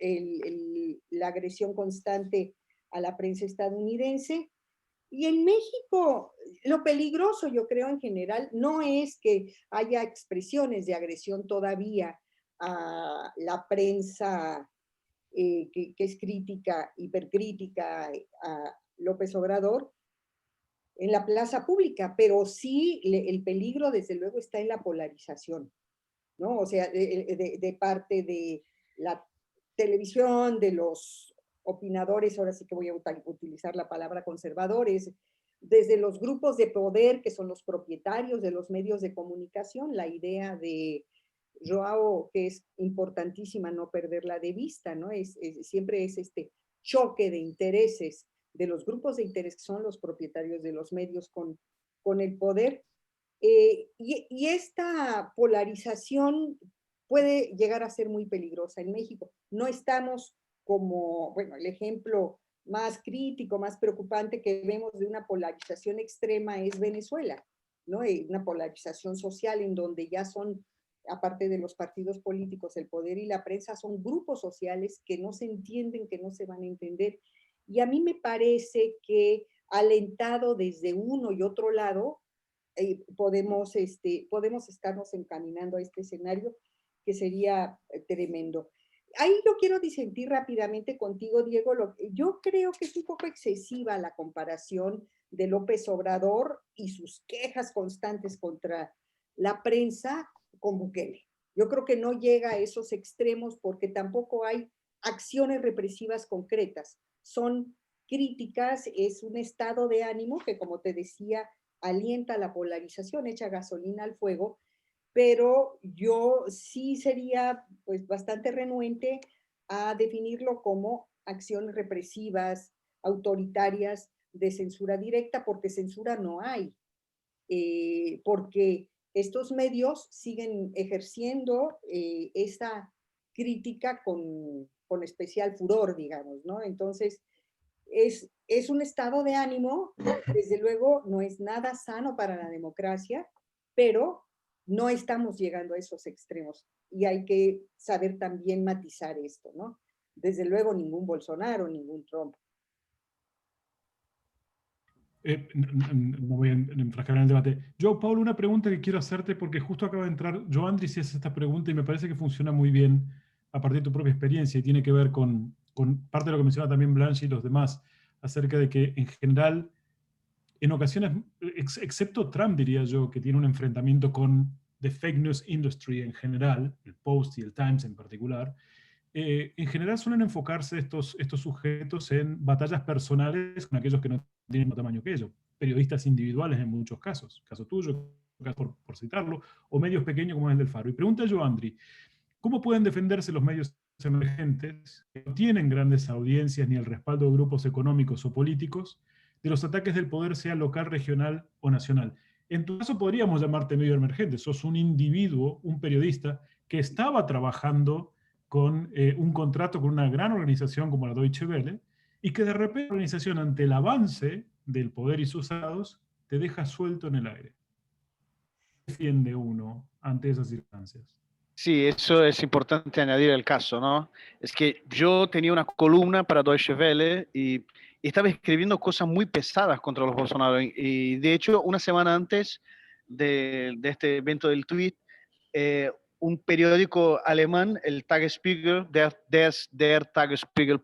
Speaker 5: la agresión constante a la prensa estadounidense. Y en México, lo peligroso, yo creo, en general, no es que haya expresiones de agresión todavía a la prensa que es crítica, hipercrítica a López Obrador en la plaza pública, pero sí el peligro, desde luego, está en la polarización, ¿no? O sea, de parte de la televisión, de los opinadores, ahora sí que voy a utilizar la palabra conservadores, desde los grupos de poder que son los propietarios de los medios de comunicación, la idea de Joao, que es importantísima no perderla de vista, ¿no? Siempre es este choque de intereses de los grupos de interés que son los propietarios de los medios con el poder. Y esta polarización puede llegar a ser muy peligrosa en México. No estamos como, bueno, el ejemplo más crítico, más preocupante que vemos de una polarización extrema es Venezuela, ¿no? Una polarización social en donde ya son, aparte de los partidos políticos, el poder y la prensa, son grupos sociales que no se entienden, que no se van a entender. Y a mí me parece que alentado desde uno y otro lado, podemos estarnos encaminando a este escenario que sería tremendo. Ahí yo quiero disentir rápidamente contigo, Diego. Yo creo que es un poco excesiva la comparación de López Obrador y sus quejas constantes contra la prensa con Bukele. Yo creo que no llega a esos extremos porque tampoco hay acciones represivas concretas. Son críticas, es un estado de ánimo que, como te decía, alienta la polarización, echa gasolina al fuego, pero yo sí sería pues bastante renuente a definirlo como acciones represivas, autoritarias, de censura directa, porque censura no hay, porque estos medios siguen ejerciendo esa crítica con especial furor, digamos, ¿no? Entonces, es un estado de ánimo, desde luego no es nada sano para la democracia, pero no estamos llegando a esos extremos y hay que saber también matizar esto, ¿no? Desde luego ningún Bolsonaro, ningún Trump.
Speaker 1: No voy a enfrascar en el debate. Yo, Pablo, una pregunta que quiero hacerte porque justo acaba de entrar Joandris y hace esta pregunta y me parece que funciona muy bien a partir de tu propia experiencia y tiene que ver con con parte de lo que menciona también Blanche y los demás, acerca de que en general, en ocasiones, excepto Trump, diría yo, que tiene un enfrentamiento con the fake news industry en general, el Post y el Times en particular, en general suelen enfocarse estos sujetos en batallas personales con aquellos que no tienen más tamaño que ellos, periodistas individuales en muchos casos, caso tuyo, por citarlo, o medios pequeños como es el del Faro. Y pregunta yo, Andri, ¿cómo pueden defenderse los medios emergentes que no tienen grandes audiencias ni el respaldo de grupos económicos o políticos de los ataques del poder, sea local, regional o nacional? En tu caso podríamos llamarte medio emergente, sos un individuo, un periodista que estaba trabajando con un contrato con una gran organización como la Deutsche Welle, y que de repente la organización, ante el avance del poder y sus dados, te deja suelto en el aire. ¿Qué defiende uno ante esas circunstancias?
Speaker 2: Sí, eso es importante añadir el caso, ¿no? Es que yo tenía una columna para Deutsche Welle y estaba escribiendo cosas muy pesadas contra los Bolsonaro. Y de hecho, una semana antes de este evento del tweet, un periódico alemán, el Tagesspiegel, der Tagesspiegel,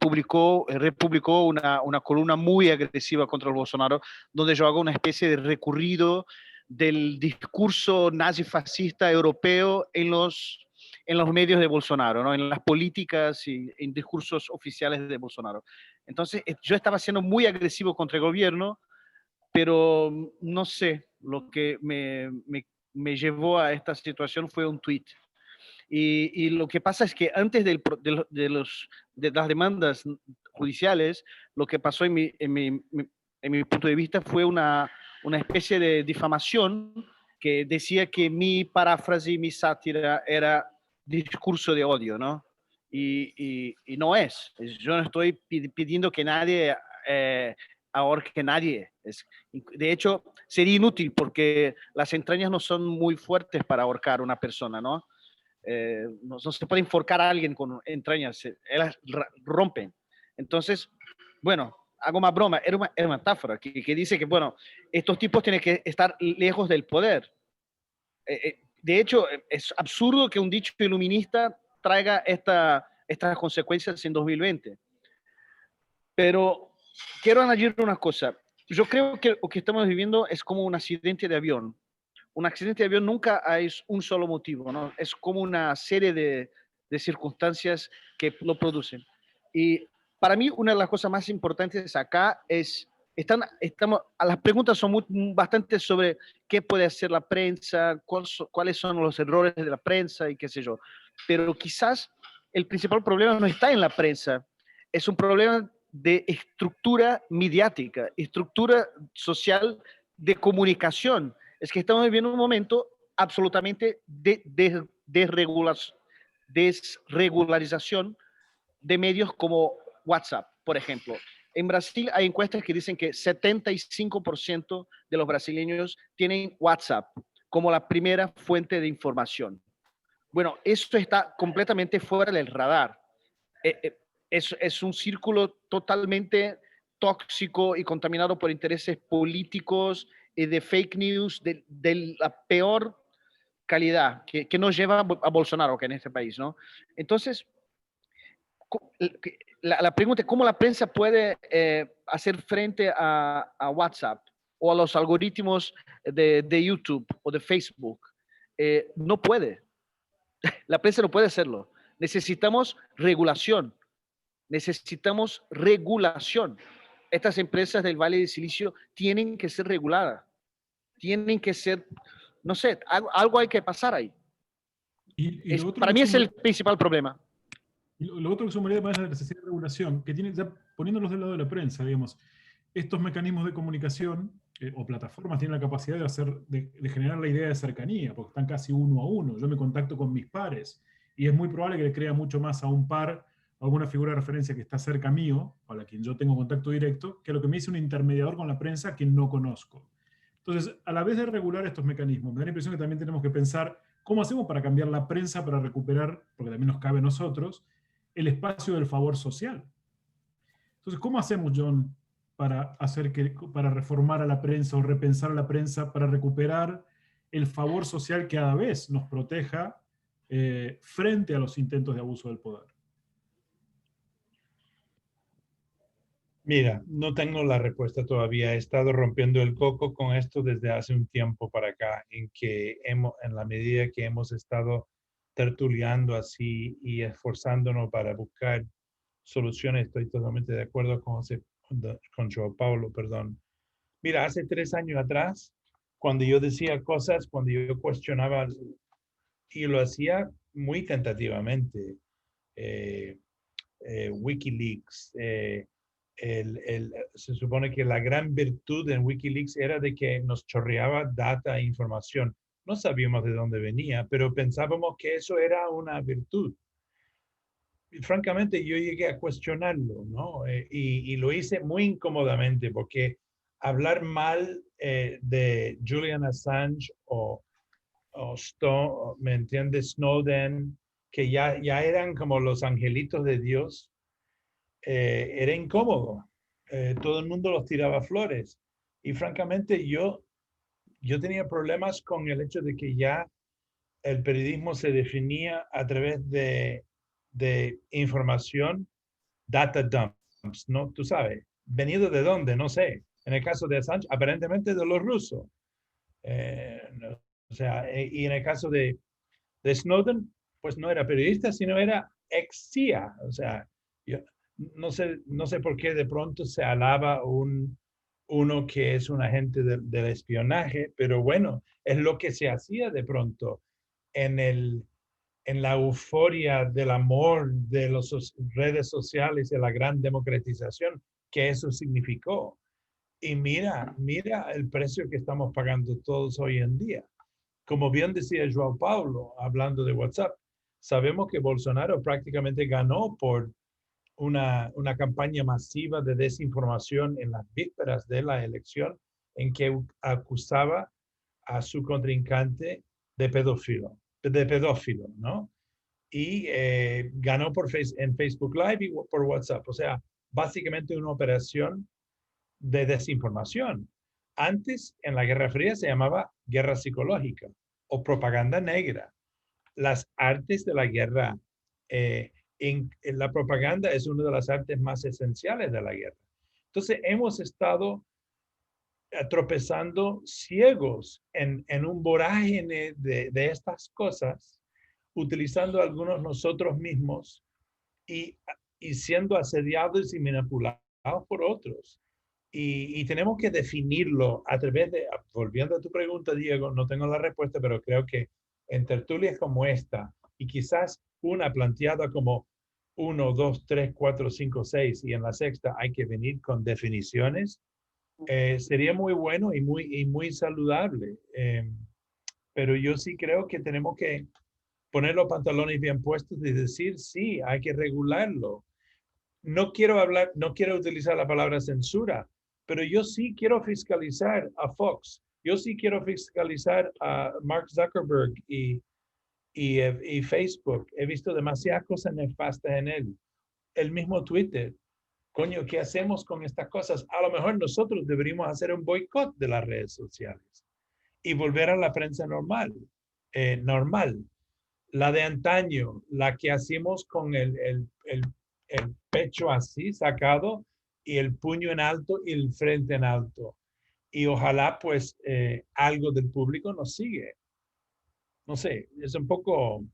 Speaker 2: republicó una columna muy agresiva contra el Bolsonaro, donde yo hago una especie de recorrido del discurso nazifascista europeo en los medios de Bolsonaro, ¿no? En las políticas y en discursos oficiales de Bolsonaro. Entonces, yo estaba siendo muy agresivo contra el gobierno, pero no sé, lo que me llevó a esta situación fue un tweet. Y lo que pasa es que antes de las demandas judiciales, lo que pasó en mi punto de vista fue una especie de difamación que decía que mi paráfrasis, mi sátira era discurso de odio, ¿no? Y no es. Yo no estoy pidiendo que nadie ahorque a nadie. De hecho, sería inútil porque las entrañas no son muy fuertes para ahorcar a una persona, ¿no? No se puede enforcar a alguien con entrañas, ellas rompen. Entonces, bueno, hago más broma, era una metáfora que dice que, bueno, estos tipos tienen que estar lejos del poder. De hecho, es absurdo que un dicho iluminista traiga estas consecuencias en 2020. Pero quiero añadir una cosa. Yo creo que lo que estamos viviendo es como un accidente de avión. Un accidente de avión nunca es un solo motivo, ¿no? Es como una serie de circunstancias que lo producen. Y para mí, una de las cosas más importantes acá es, las preguntas son bastante sobre qué puede hacer la prensa, cuáles son los errores de la prensa y qué sé yo. Pero quizás el principal problema no está en la prensa, es un problema de estructura mediática, estructura social de comunicación. Es que estamos viviendo un momento absolutamente de desregularización de medios como WhatsApp, por ejemplo. En Brasil hay encuestas que dicen que 75% de los brasileños tienen WhatsApp como la primera fuente de información. Bueno, eso está completamente fuera del radar. Es un círculo totalmente tóxico y contaminado por intereses políticos y de fake news de la peor calidad que nos lleva a Bolsonaro, que en este país, ¿no? Entonces, la pregunta es cómo la prensa puede hacer frente a WhatsApp o a los algoritmos de YouTube o de Facebook. No puede. La prensa no puede hacerlo. Necesitamos regulación. Necesitamos regulación. Estas empresas del Valle del Silicio tienen que ser reguladas. Tienen que ser, no sé, algo hay que pasar ahí. Para mí es el principal problema.
Speaker 1: Y lo otro que sumaría además es la necesidad de regulación, que tiene, ya poniéndolos del lado de la prensa, digamos, estos mecanismos de comunicación o plataformas tienen la capacidad de generar la idea de cercanía, porque están casi uno a uno. Yo me contacto con mis pares, y es muy probable que le crea mucho más a un par, a alguna figura de referencia que está cerca mío, con la quien yo tengo contacto directo, que lo que me dice un intermediador con la prensa que no conozco. Entonces, a la vez de regular estos mecanismos, me da la impresión que también tenemos que pensar cómo hacemos para cambiar la prensa para recuperar, porque también nos cabe a nosotros, el espacio del favor social. Entonces, ¿cómo hacemos, John, para reformar a la prensa o repensar a la prensa para recuperar el favor social que a la vez nos proteja frente a los intentos de abuso del poder?
Speaker 6: Mira, no tengo la respuesta todavía. He estado rompiendo el coco con esto desde hace un tiempo para acá, en la medida que hemos estado tertuliando así y esforzándonos para buscar soluciones. Estoy totalmente de acuerdo con Joao Paulo, perdón. Mira, hace 3 años atrás, cuando yo decía cosas, cuando yo cuestionaba, y lo hacía muy tentativamente, WikiLeaks, se supone que la gran virtud en WikiLeaks era de que nos chorreaba data e información. No sabíamos de dónde venía, pero pensábamos que eso era una virtud. Y francamente, yo llegué a cuestionarlo, ¿no? Y lo hice muy incómodamente, porque hablar mal de Julian Assange o Stone, ¿me entiendes? Snowden, que ya eran como los angelitos de Dios, era incómodo. Todo el mundo los tiraba flores. Y francamente yo tenía problemas con el hecho de que ya el periodismo se definía a través de información, data dumps, ¿no? Tú sabes, ¿venido de dónde? No sé. En el caso de Assange, aparentemente de los rusos. No, o sea, y en el caso de Snowden, pues no era periodista, sino era ex CIA. O sea, yo no sé por qué de pronto se alaba uno que es un agente del espionaje, pero bueno, es lo que se hacía de pronto en la euforia del amor de las redes sociales, de la gran democratización que eso significó. Y mira el precio que estamos pagando todos hoy en día. Como bien decía Joao Paulo, hablando de WhatsApp, sabemos que Bolsonaro prácticamente ganó por una campaña masiva de desinformación en las vísperas de la elección, en que acusaba a su contrincante de pedófilo, ¿no? Y ganó en Facebook Live y por WhatsApp. O sea, básicamente una operación de desinformación. Antes, en la Guerra Fría, se llamaba guerra psicológica o propaganda negra. Las artes de la guerra, en la propaganda es una de las artes más esenciales de la guerra. Entonces, hemos estado tropezando ciegos en un vorágine de estas cosas, utilizando algunos nosotros mismos y, y siendo asediados y manipulados por otros. Y tenemos que definirlo a través de, volviendo a tu pregunta, Diego, no tengo la respuesta, pero creo que en tertulias como esta, y quizás una planteada como 1, 2, 3, 4, 5, 6, y en la sexta hay que venir con definiciones, sería muy bueno y muy saludable. Pero yo sí creo que tenemos que poner los pantalones bien puestos y decir, sí, hay que regularlo. No quiero utilizar la palabra censura, pero yo sí quiero fiscalizar a Fox. Yo sí quiero fiscalizar a Mark Zuckerberg y Facebook. He visto demasiadas cosas nefastas en él. El mismo Twitter. Coño, ¿qué hacemos con estas cosas? A lo mejor nosotros deberíamos hacer un boicot de las redes sociales y volver a la prensa normal. La de antaño, la que hacíamos con el pecho así sacado y el puño en alto y el frente en alto. Y ojalá pues algo del público nos sigue. No sé, es un poco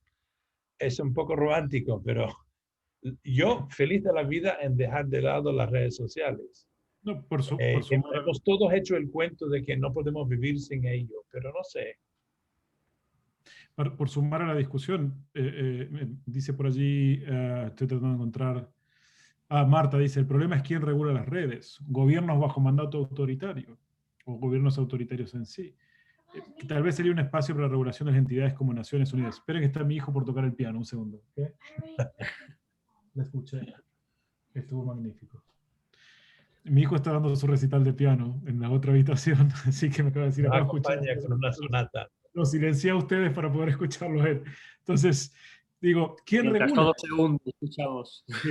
Speaker 6: romántico, pero yo feliz de la vida en dejar de lado las redes sociales.
Speaker 1: No, por sumar,
Speaker 6: Hemos todos hecho el cuento de que no podemos vivir sin ello, pero no sé.
Speaker 1: por sumar a la discusión, dice por allí, estoy tratando de encontrar. Marta dice, el problema es quién regula las redes, gobiernos bajo mandato autoritario o gobiernos autoritarios en sí. Tal vez sería un espacio para la regulación de las entidades como Naciones Unidas. Esperen que está mi hijo por tocar el piano, un segundo. ¿Okay? La escuché. Estuvo magnífico. Mi hijo está dando su recital de piano en la otra habitación, así que me acaba de decir,
Speaker 6: Nos
Speaker 1: acabo de
Speaker 6: acompaña
Speaker 1: escuchar.
Speaker 6: con una sonata.
Speaker 1: Lo silencié a ustedes para poder escucharlo a él. Entonces, digo, ¿quién
Speaker 7: Mientras
Speaker 1: regula?
Speaker 7: todo se hunde, escuchamos.
Speaker 1: Sí.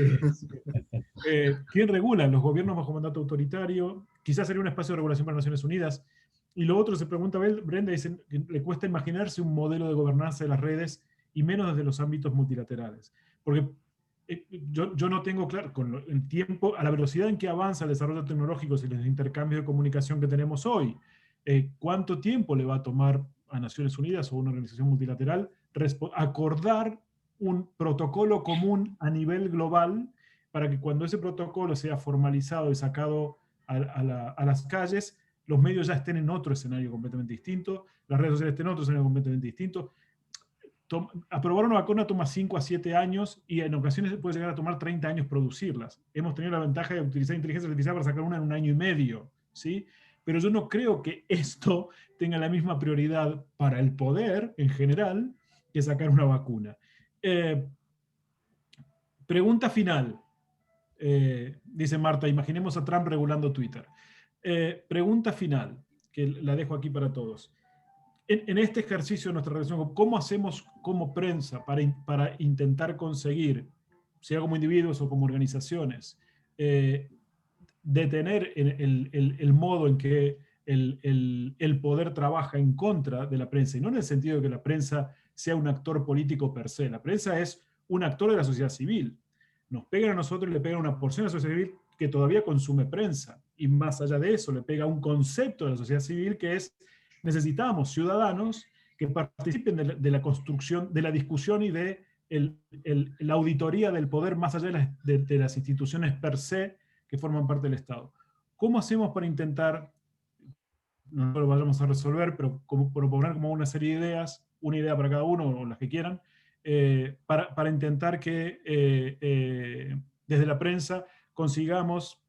Speaker 1: ¿Quién regula? Los gobiernos bajo mandato autoritario. Quizás sería un espacio de regulación para Naciones Unidas. Y lo otro, se pregunta Brenda, dice, le cuesta imaginarse un modelo de gobernanza de las redes y menos desde los ámbitos multilaterales. Porque yo no tengo claro, con el tiempo, a la velocidad en que avanza el desarrollo tecnológico y los intercambios de comunicación que tenemos hoy, ¿cuánto tiempo le va a tomar a Naciones Unidas o a una organización multilateral acordar un protocolo común a nivel global para que cuando ese protocolo sea formalizado y sacado a las calles, los medios ya estén en otro escenario completamente distinto, las redes sociales estén en otro escenario completamente distinto? Aprobar una vacuna toma 5 a 7 años y en ocasiones puede llegar a tomar 30 años producirlas. Hemos tenido la ventaja de utilizar inteligencia artificial para sacar una en 1 año y medio, ¿sí? Pero yo no creo que esto tenga la misma prioridad para el poder en general que sacar una vacuna. Pregunta final. Dice Marta, imaginemos a Trump regulando Twitter. Pregunta final, que la dejo aquí para todos. En este ejercicio de nuestra relación, ¿cómo hacemos como prensa para intentar conseguir, sea como individuos o como organizaciones, detener el modo en que el poder trabaja en contra de la prensa? Y no en el sentido de que la prensa sea un actor político per se. La prensa es un actor de la sociedad civil. Nos pegan a nosotros y le pegan a una porción de la sociedad civil que todavía consume prensa. Y más allá de eso, le pega un concepto de la sociedad civil que es: necesitamos ciudadanos que participen de la construcción, de la discusión y de la auditoría del poder más allá de las instituciones per se que forman parte del Estado. ¿Cómo hacemos para intentar, no lo vayamos a resolver, pero como proponer como una serie de ideas, una idea para cada uno o las que quieran, para intentar que desde la prensa consigamos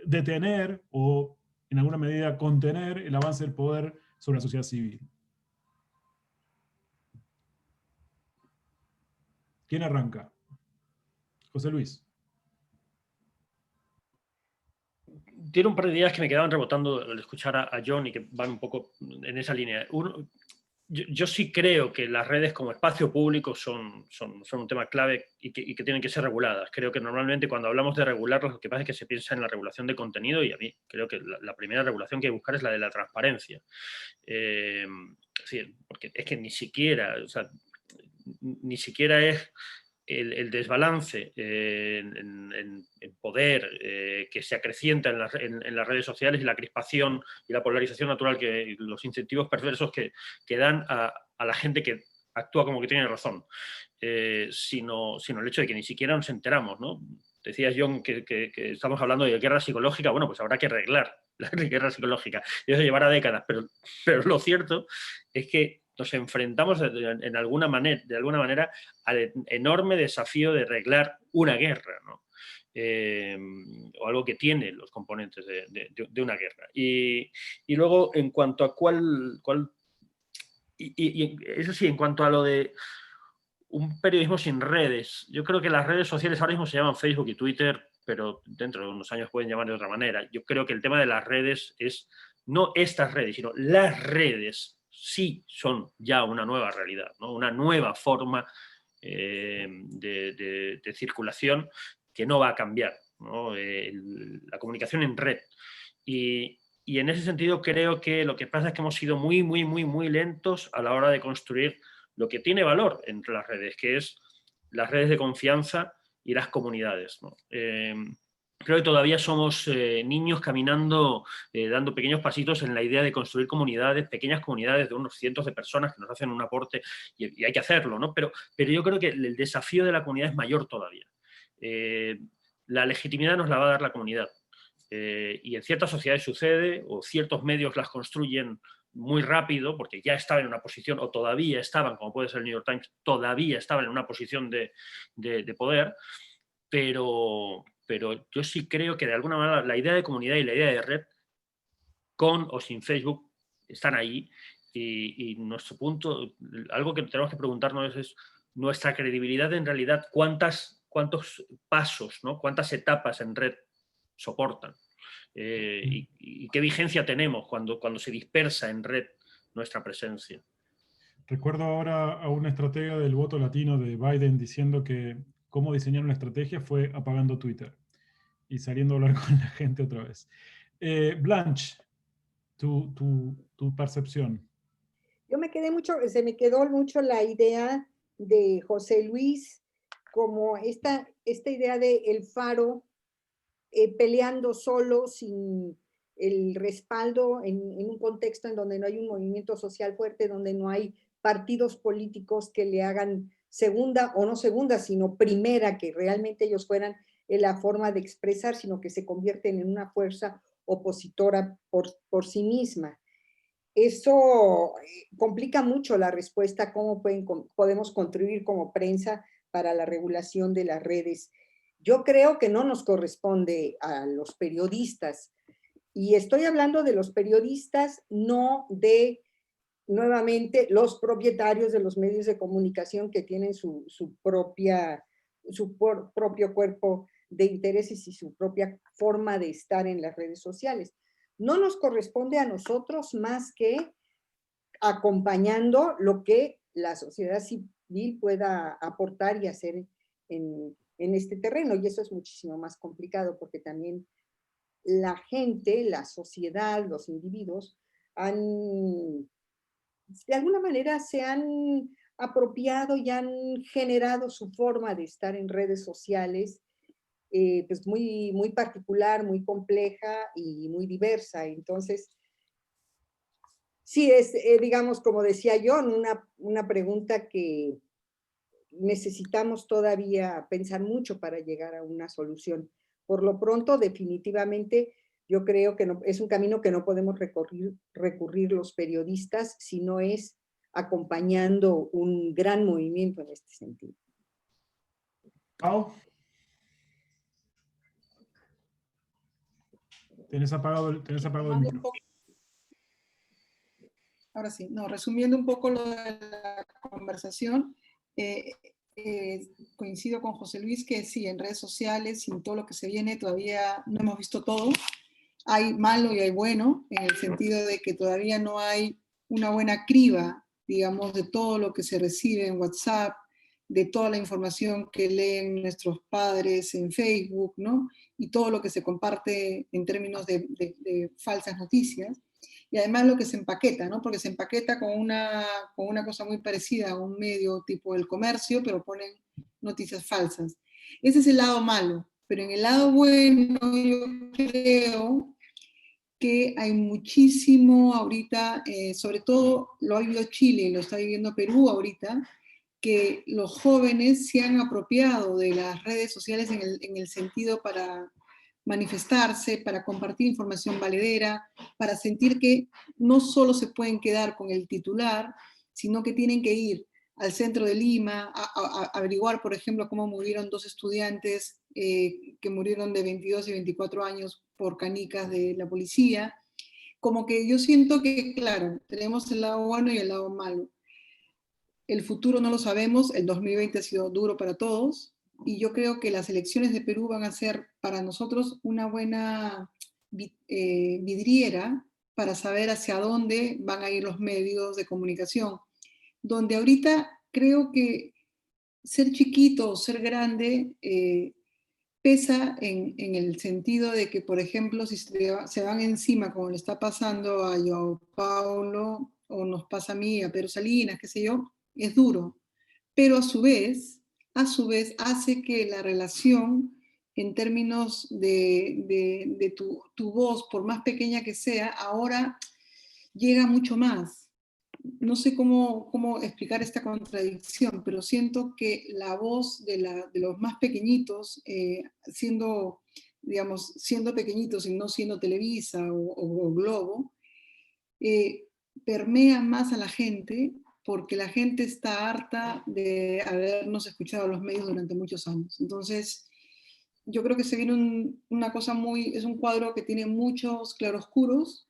Speaker 1: detener o en alguna medida contener el avance del poder sobre la sociedad civil? ¿Quién arranca? José Luis.
Speaker 4: Tiene un par de ideas que me quedaban rebotando al escuchar a John y que van un poco en esa línea. Yo sí creo que las redes como espacio público son un tema clave y que tienen que ser reguladas. Creo que normalmente cuando hablamos de regularlos, lo que pasa es que se piensa en la regulación de contenido, y a mí creo que la primera regulación que hay que buscar es la de la transparencia. Sí, porque es que ni siquiera es el desbalance en poder que se acrecienta en las redes sociales, y la crispación y la polarización natural, los incentivos perversos que dan a la gente que actúa como que tiene razón, sino el hecho de que ni siquiera nos enteramos, ¿no? Decías, John, que estamos hablando de guerra psicológica. Bueno, pues habrá que arreglar la guerra psicológica, y eso llevará décadas, pero lo cierto es que nos enfrentamos de alguna manera al enorme desafío de arreglar una guerra, ¿no? O algo que tiene los componentes de una guerra. Y luego, en cuanto a eso sí, en cuanto a lo de un periodismo sin redes, yo creo que las redes sociales ahora mismo se llaman Facebook y Twitter, pero dentro de unos años pueden llamar de otra manera. Yo creo que el tema de las redes es no estas redes, sino las redes sí son ya una nueva realidad, ¿no? Una nueva forma de circulación que no va a cambiar, ¿no? La comunicación en red. Y en ese sentido creo que lo que pasa es que hemos sido muy, muy, muy, muy lentos a la hora de construir lo que tiene valor entre las redes, que es las redes de confianza y las comunidades, ¿no? Creo que todavía somos niños caminando, dando pequeños pasitos en la idea de construir comunidades, pequeñas comunidades de unos cientos de personas que nos hacen un aporte, y hay que hacerlo, ¿no? Pero yo creo que el desafío de la comunidad es mayor todavía. La legitimidad nos la va a dar la comunidad. Y en ciertas sociedades sucede, o ciertos medios las construyen muy rápido, porque ya estaban en una posición, o todavía estaban, como puede ser el New York Times, todavía estaban en una posición de poder, pero yo sí creo que de alguna manera la idea de comunidad y la idea de red, con o sin Facebook, están ahí, y nuestro punto, algo que tenemos que preguntarnos es nuestra credibilidad en realidad, cuántos pasos, ¿no? Cuántas etapas en red soportan, y qué vigencia tenemos cuando se dispersa en red nuestra presencia.
Speaker 1: Recuerdo ahora a una estratega del voto latino de Biden diciendo que cómo diseñar una estrategia fue apagando Twitter y saliendo a hablar con la gente otra vez. Blanche, tu percepción.
Speaker 5: Se me quedó mucho la idea de José Luis como esta idea de el faro peleando solo, sin el respaldo en un contexto en donde no hay un movimiento social fuerte, donde no hay partidos políticos que le hagan segunda, o no segunda, sino primera, que realmente ellos fueran la forma de expresar, sino que se convierten en una fuerza opositora por sí misma. Eso complica mucho la respuesta, cómo podemos contribuir como prensa para la regulación de las redes. Yo creo que no nos corresponde a los periodistas, y estoy hablando de los periodistas, no de, nuevamente, los propietarios de los medios de comunicación que tienen su propio cuerpo de intereses y su propia forma de estar en las redes sociales. No nos corresponde a nosotros más que acompañando lo que la sociedad civil pueda aportar y hacer en este terreno, y eso es muchísimo más complicado porque también la gente, la sociedad, los individuos de alguna manera se han apropiado y han generado su forma de estar en redes sociales, pues muy, muy particular, muy compleja y muy diversa. Entonces, sí, es, digamos, como decía yo, una pregunta que necesitamos todavía pensar mucho para llegar a una solución. Por lo pronto, definitivamente, yo creo que no, es un camino que no podemos recurrir los periodistas, si no es acompañando un gran movimiento en este sentido.
Speaker 1: Pau, tenés apagado el micrófono.
Speaker 3: Ahora sí, no, resumiendo un poco lo de la conversación, coincido con José Luis que sí, en redes sociales y en todo lo que se viene todavía no hemos visto todo. Hay malo y hay bueno, en el sentido de que todavía no hay una buena criba, digamos, de todo lo que se recibe en WhatsApp, de toda la información que leen nuestros padres en Facebook, ¿no? Y todo lo que se comparte en términos de falsas noticias. Y además lo que se empaqueta, ¿no? Porque se empaqueta con una cosa muy parecida a un medio tipo El Comercio, pero ponen noticias falsas. Ese es el lado malo. Pero en el lado bueno, yo creo que hay muchísimo ahorita, sobre todo lo ha vivido Chile y lo está viviendo Perú ahorita, que los jóvenes se han apropiado de las redes sociales en el sentido para manifestarse, para compartir información valedera, para sentir que no solo se pueden quedar con el titular, sino que tienen que ir al centro de Lima a averiguar, por ejemplo, cómo murieron dos estudiantes que murieron de 22 y 24 años por canicas de la policía. Como que yo siento que, claro, tenemos el lado bueno y el lado malo. El futuro no lo sabemos, el 2020 ha sido duro para todos, y yo creo que las elecciones de Perú van a ser para nosotros una buena vidriera para saber hacia dónde van a ir los medios de comunicación, donde ahorita creo que ser chiquito o ser grande pesa en el sentido de que, por ejemplo, si se van encima, como le está pasando a Joao Paulo, o nos pasa a mí, a Pedro Salinas, qué sé yo, es duro. Pero a su vez hace que la relación en términos de tu voz, por más pequeña que sea, ahora llega mucho más. No sé cómo explicar esta contradicción, pero siento que la voz de los más pequeñitos, siendo pequeñitos y no siendo Televisa o Globo, permea más a la gente porque la gente está harta de habernos escuchado a los medios durante muchos años. Entonces, yo creo que se viene una cosa es un cuadro que tiene muchos claroscuros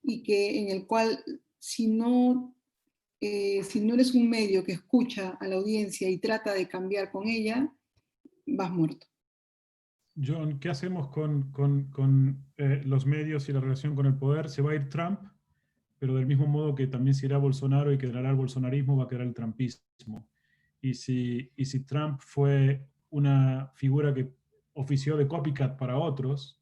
Speaker 3: y que en el cual si no eres un medio que escucha a la audiencia y trata de cambiar con ella, vas muerto.
Speaker 1: John, ¿qué hacemos con los medios y la relación con el poder? Se va a ir Trump, pero del mismo modo que también se irá Bolsonaro y quedará el bolsonarismo, va a quedar el trumpismo. Y si Trump fue una figura que ofició de copycat para otros,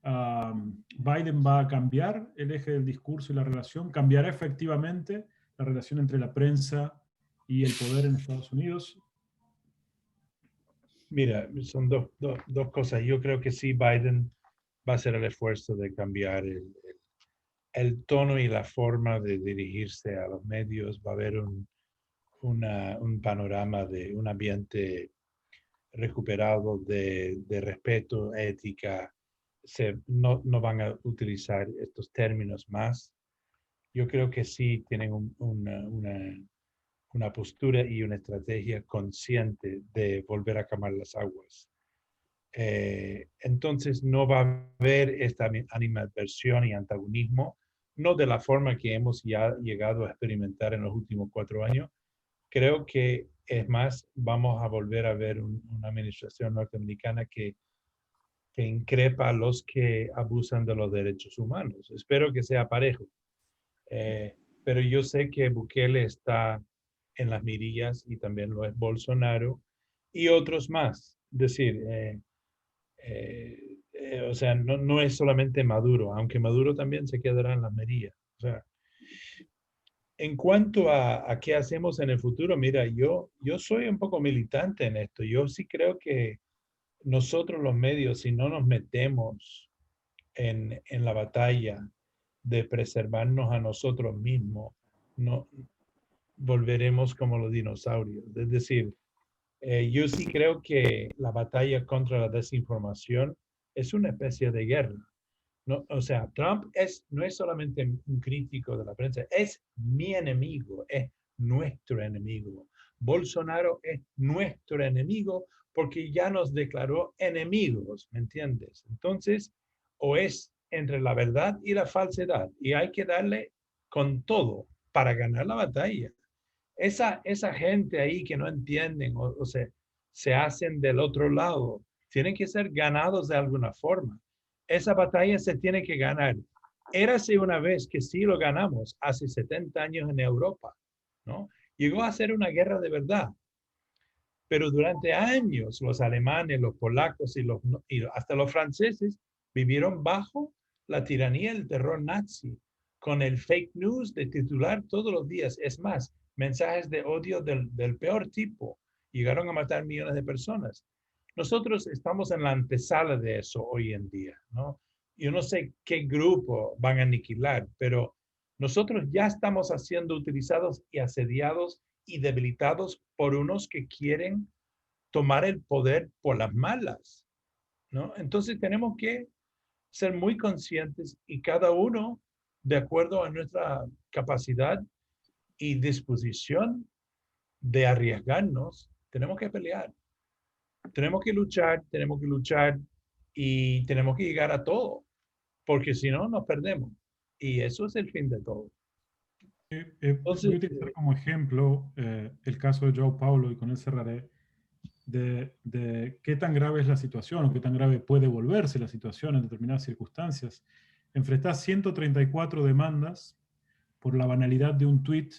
Speaker 1: Biden va a cambiar el eje del discurso y la relación, cambiará efectivamente la relación entre la prensa y el poder en Estados Unidos.
Speaker 6: Mira, son dos cosas. Yo creo que sí, Biden va a hacer el esfuerzo de cambiar el tono y la forma de dirigirse a los medios. Va a haber un panorama de un ambiente recuperado de respeto, ética. No van a utilizar estos términos más. Yo creo que sí tienen una postura y una estrategia consciente de volver a calmar las aguas. Entonces no va a haber esta animadversión y antagonismo, no de la forma que hemos ya llegado a experimentar en los últimos 4 años. Creo que es más, vamos a volver a ver una administración norteamericana que increpa a los que abusan de los derechos humanos. Espero que sea parejo. Pero yo sé que Bukele está en las mirillas y también lo es Bolsonaro y otros más. Es decir, o sea, no es solamente Maduro, aunque Maduro también se quedará en las mirillas. O sea, en cuanto a qué hacemos en el futuro, mira, yo soy un poco militante en esto. Yo sí creo que nosotros los medios, si no nos metemos en la batalla de preservarnos a nosotros mismos, no volveremos como los dinosaurios. Es decir, yo sí creo que la batalla contra la desinformación es una especie de guerra. No, o sea, Trump no es solamente un crítico de la prensa, es mi enemigo, es nuestro enemigo. Bolsonaro es nuestro enemigo porque ya nos declaró enemigos, ¿me entiendes? Entonces, o es entre la verdad y la falsedad, y hay que darle con todo para ganar la batalla. Esa gente ahí que no entienden o se hacen del otro lado, tienen que ser ganados de alguna forma. Esa batalla se tiene que ganar. Érase una vez que sí lo ganamos, hace 70 años en Europa, ¿no? Llegó a ser una guerra de verdad, pero durante años los alemanes, los polacos y hasta los franceses vivieron bajo la tiranía del terror nazi, con el fake news de titular todos los días. Es más, mensajes de odio del peor tipo. Llegaron a matar millones de personas. Nosotros estamos en la antesala de eso hoy en día, ¿no? Yo no sé qué grupo van a aniquilar, pero nosotros ya estamos siendo utilizados y asediados y debilitados por unos que quieren tomar el poder por las malas, ¿no? Entonces tenemos que ser muy conscientes y cada uno, de acuerdo a nuestra capacidad y disposición de arriesgarnos, tenemos que pelear. Tenemos que luchar y tenemos que llegar a todo, porque si no, nos perdemos. Y eso es el fin de todo.
Speaker 1: Voy
Speaker 6: Entonces,
Speaker 1: a utilizar como ejemplo el caso de João Paulo y con él cerraré, de qué tan grave es la situación o qué tan grave puede volverse la situación en determinadas circunstancias. Enfrentás 134 demandas por la banalidad de un tuit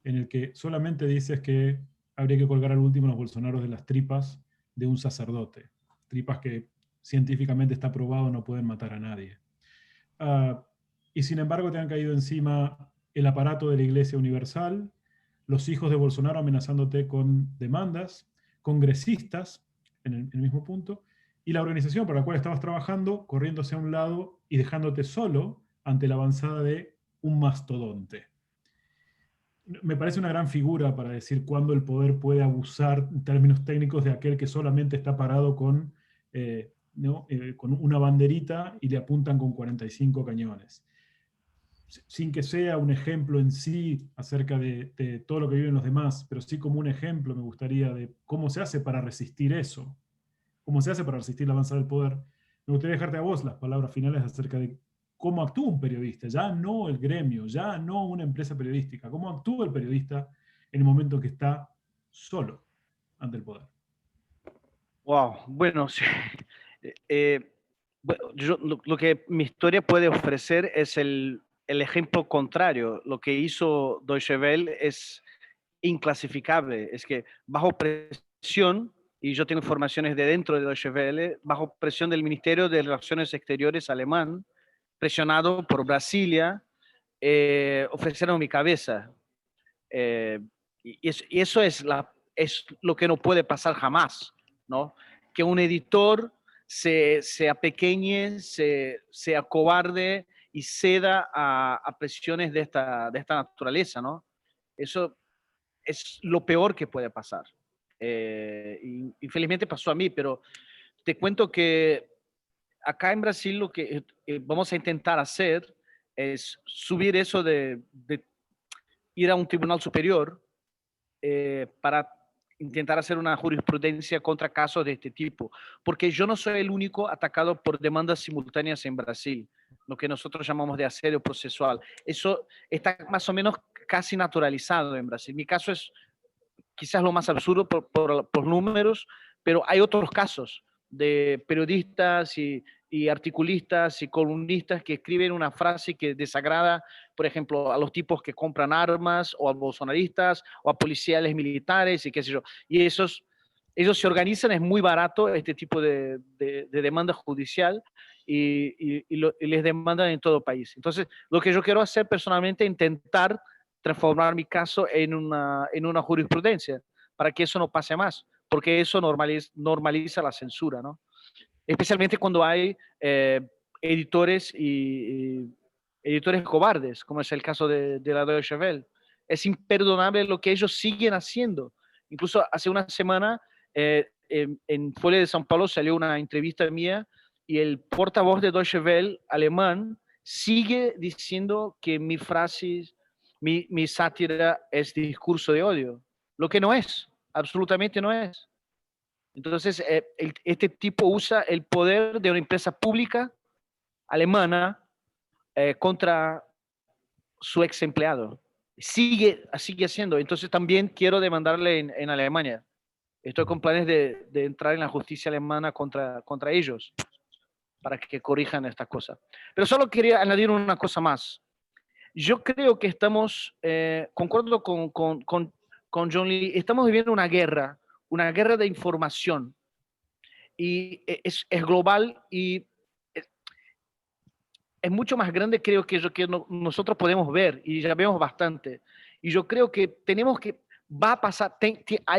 Speaker 1: en el que solamente dices que habría que colgar al último los Bolsonaros de las tripas de un sacerdote. Tripas que científicamente está probado no pueden matar a nadie. Y sin embargo te han caído encima el aparato de la Iglesia Universal, los hijos de Bolsonaro amenazándote con demandas, congresistas en el mismo punto, y la organización para la cual estabas trabajando corriéndose a un lado y dejándote solo ante la avanzada de un mastodonte. Me parece una gran figura para decir cuándo el poder puede abusar en términos técnicos de aquel que solamente está parado con, con una banderita y le apuntan con 45 cañones. Sin que sea un ejemplo en sí acerca de todo lo que viven los demás, pero sí como un ejemplo me gustaría de cómo se hace para resistir eso, cómo se hace para resistir la avanzada del poder. Me gustaría dejarte a vos las palabras finales acerca de cómo actúa un periodista, ya no el gremio, ya no una empresa periodística, cómo actúa el periodista en el momento que está solo ante el poder.
Speaker 2: Wow, bueno, sí. Bueno, lo que mi historia puede ofrecer es el ejemplo contrario. Lo que hizo Deutsche Welle es inclasificable. Es que bajo presión, y yo tengo informaciones de dentro de Deutsche Welle, bajo presión del Ministerio de Relaciones Exteriores alemán, presionado por Brasilia, ofrecieron mi cabeza. Y eso es lo que no puede pasar jamás. ¿no? Que un editor se apequeñe, se acobarde y ceda a presiones de esta naturaleza, ¿no? Eso es lo peor que puede pasar. Infelizmente pasó a mí, pero te cuento que acá en Brasil lo que vamos a intentar hacer es subir eso de ir a un tribunal superior para intentar hacer una jurisprudencia contra casos de este tipo, porque yo no soy el único atacado por demandas simultáneas en Brasil, lo que nosotros llamamos de asedio procesual. Eso está más o menos casi naturalizado en Brasil. Mi caso es quizás lo más absurdo por números, pero hay otros casos de periodistas y articulistas y columnistas que escriben una frase que desagrada, por ejemplo, a los tipos que compran armas, o a bolsonaristas, o a policiales militares, y qué sé yo. Y ellos se organizan, es muy barato este tipo de demanda judicial, y les demandan en todo el país. Entonces, lo que yo quiero hacer personalmente es intentar transformar mi caso en una jurisprudencia, para que eso no pase más, porque eso normaliza la censura, ¿no? Especialmente cuando hay editores y editores cobardes, como es el caso de la Deutsche Welle. Es imperdonable lo que ellos siguen haciendo. Incluso hace una semana en Folha de São Paulo salió una entrevista mía, y el portavoz de Deutsche Welle alemán sigue diciendo que mi frase, mi sátira es discurso de odio, lo que no es, absolutamente no es. Entonces, este tipo usa el poder de una empresa pública alemana contra su ex empleado. Sigue haciendo. Entonces, también quiero demandarle en Alemania. Estoy con planes de entrar en la justicia alemana contra ellos, para que corrijan esta cosa. Pero solo quería añadir una cosa más. Yo creo que estamos, concuerdo con John Lee, estamos viviendo una guerra de información, y es global, y es mucho más grande, creo que nosotros podemos ver, y ya vemos bastante. Y yo creo que va a pasar,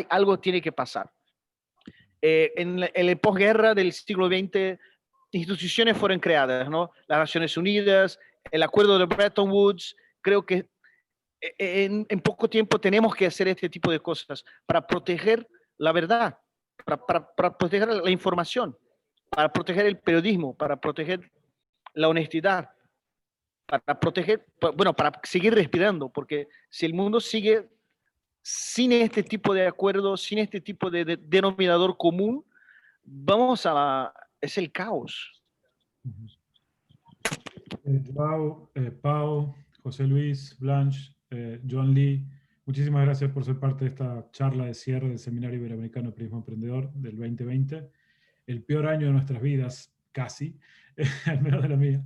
Speaker 2: algo tiene que pasar. En la posguerra del siglo XX, instituciones fueron creadas, ¿no? Las Naciones Unidas, el acuerdo de Bretton Woods. Creo que en poco tiempo tenemos que hacer este tipo de cosas para proteger la verdad, para proteger la información, para proteger el periodismo, para proteger la honestidad, para seguir respirando, porque si el mundo sigue sin este tipo de acuerdos, sin este tipo de denominador común, es el caos.
Speaker 1: Joao, Pau, José Luis, Blanche, John Lee, muchísimas gracias por ser parte de esta charla de cierre del Seminario Iberoamericano de Periodismo Emprendedor del 2020. El peor año de nuestras vidas, casi, al menos de la mía.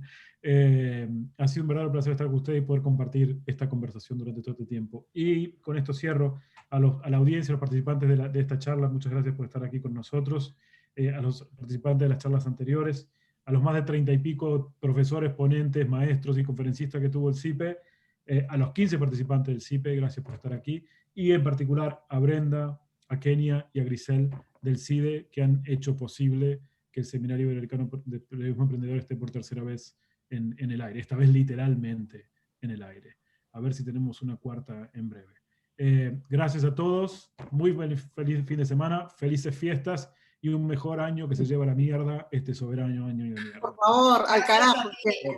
Speaker 1: Ha sido un verdadero placer estar con ustedes y poder compartir esta conversación durante todo este tiempo. Y con esto cierro a la audiencia, a los participantes de esta charla. Muchas gracias por estar aquí con nosotros. A los participantes de las charlas anteriores, a los más de 30 y pico profesores, ponentes, maestros y conferencistas que tuvo el CIPE, a los 15 participantes del CIPE, gracias por estar aquí, y en particular a Brenda, a Kenia y a Grisel del CIDE, que han hecho posible que el Seminario Iberoamericano de Periodismo Emprendedor esté por tercera vez en el aire, esta vez literalmente en el aire. A ver si tenemos una cuarta en breve. Gracias a todos, muy feliz fin de semana, felices fiestas, y un mejor año que se lleva a la mierda, este soberano año de mierda.
Speaker 3: Por favor, al carajo.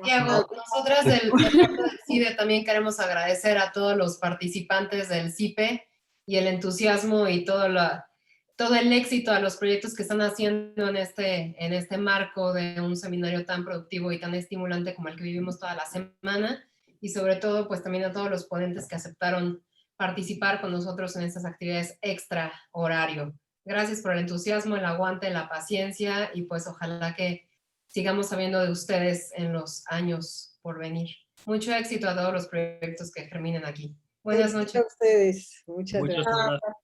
Speaker 7: Diego, nosotras del CIDE también queremos agradecer a todos los participantes del CIPE y el entusiasmo y todo el éxito a los proyectos que están haciendo en este marco de un seminario tan productivo y tan estimulante como el que vivimos toda la semana, y sobre todo pues también a todos los ponentes que aceptaron participar con nosotros en estas actividades extra horario. Gracias por el entusiasmo, el aguante, la paciencia, y pues ojalá que sigamos sabiendo de ustedes en los años por venir. Mucho éxito a todos los proyectos que germinen aquí. Buenas noches.
Speaker 5: A ustedes. Muchas gracias.
Speaker 4: Gracias.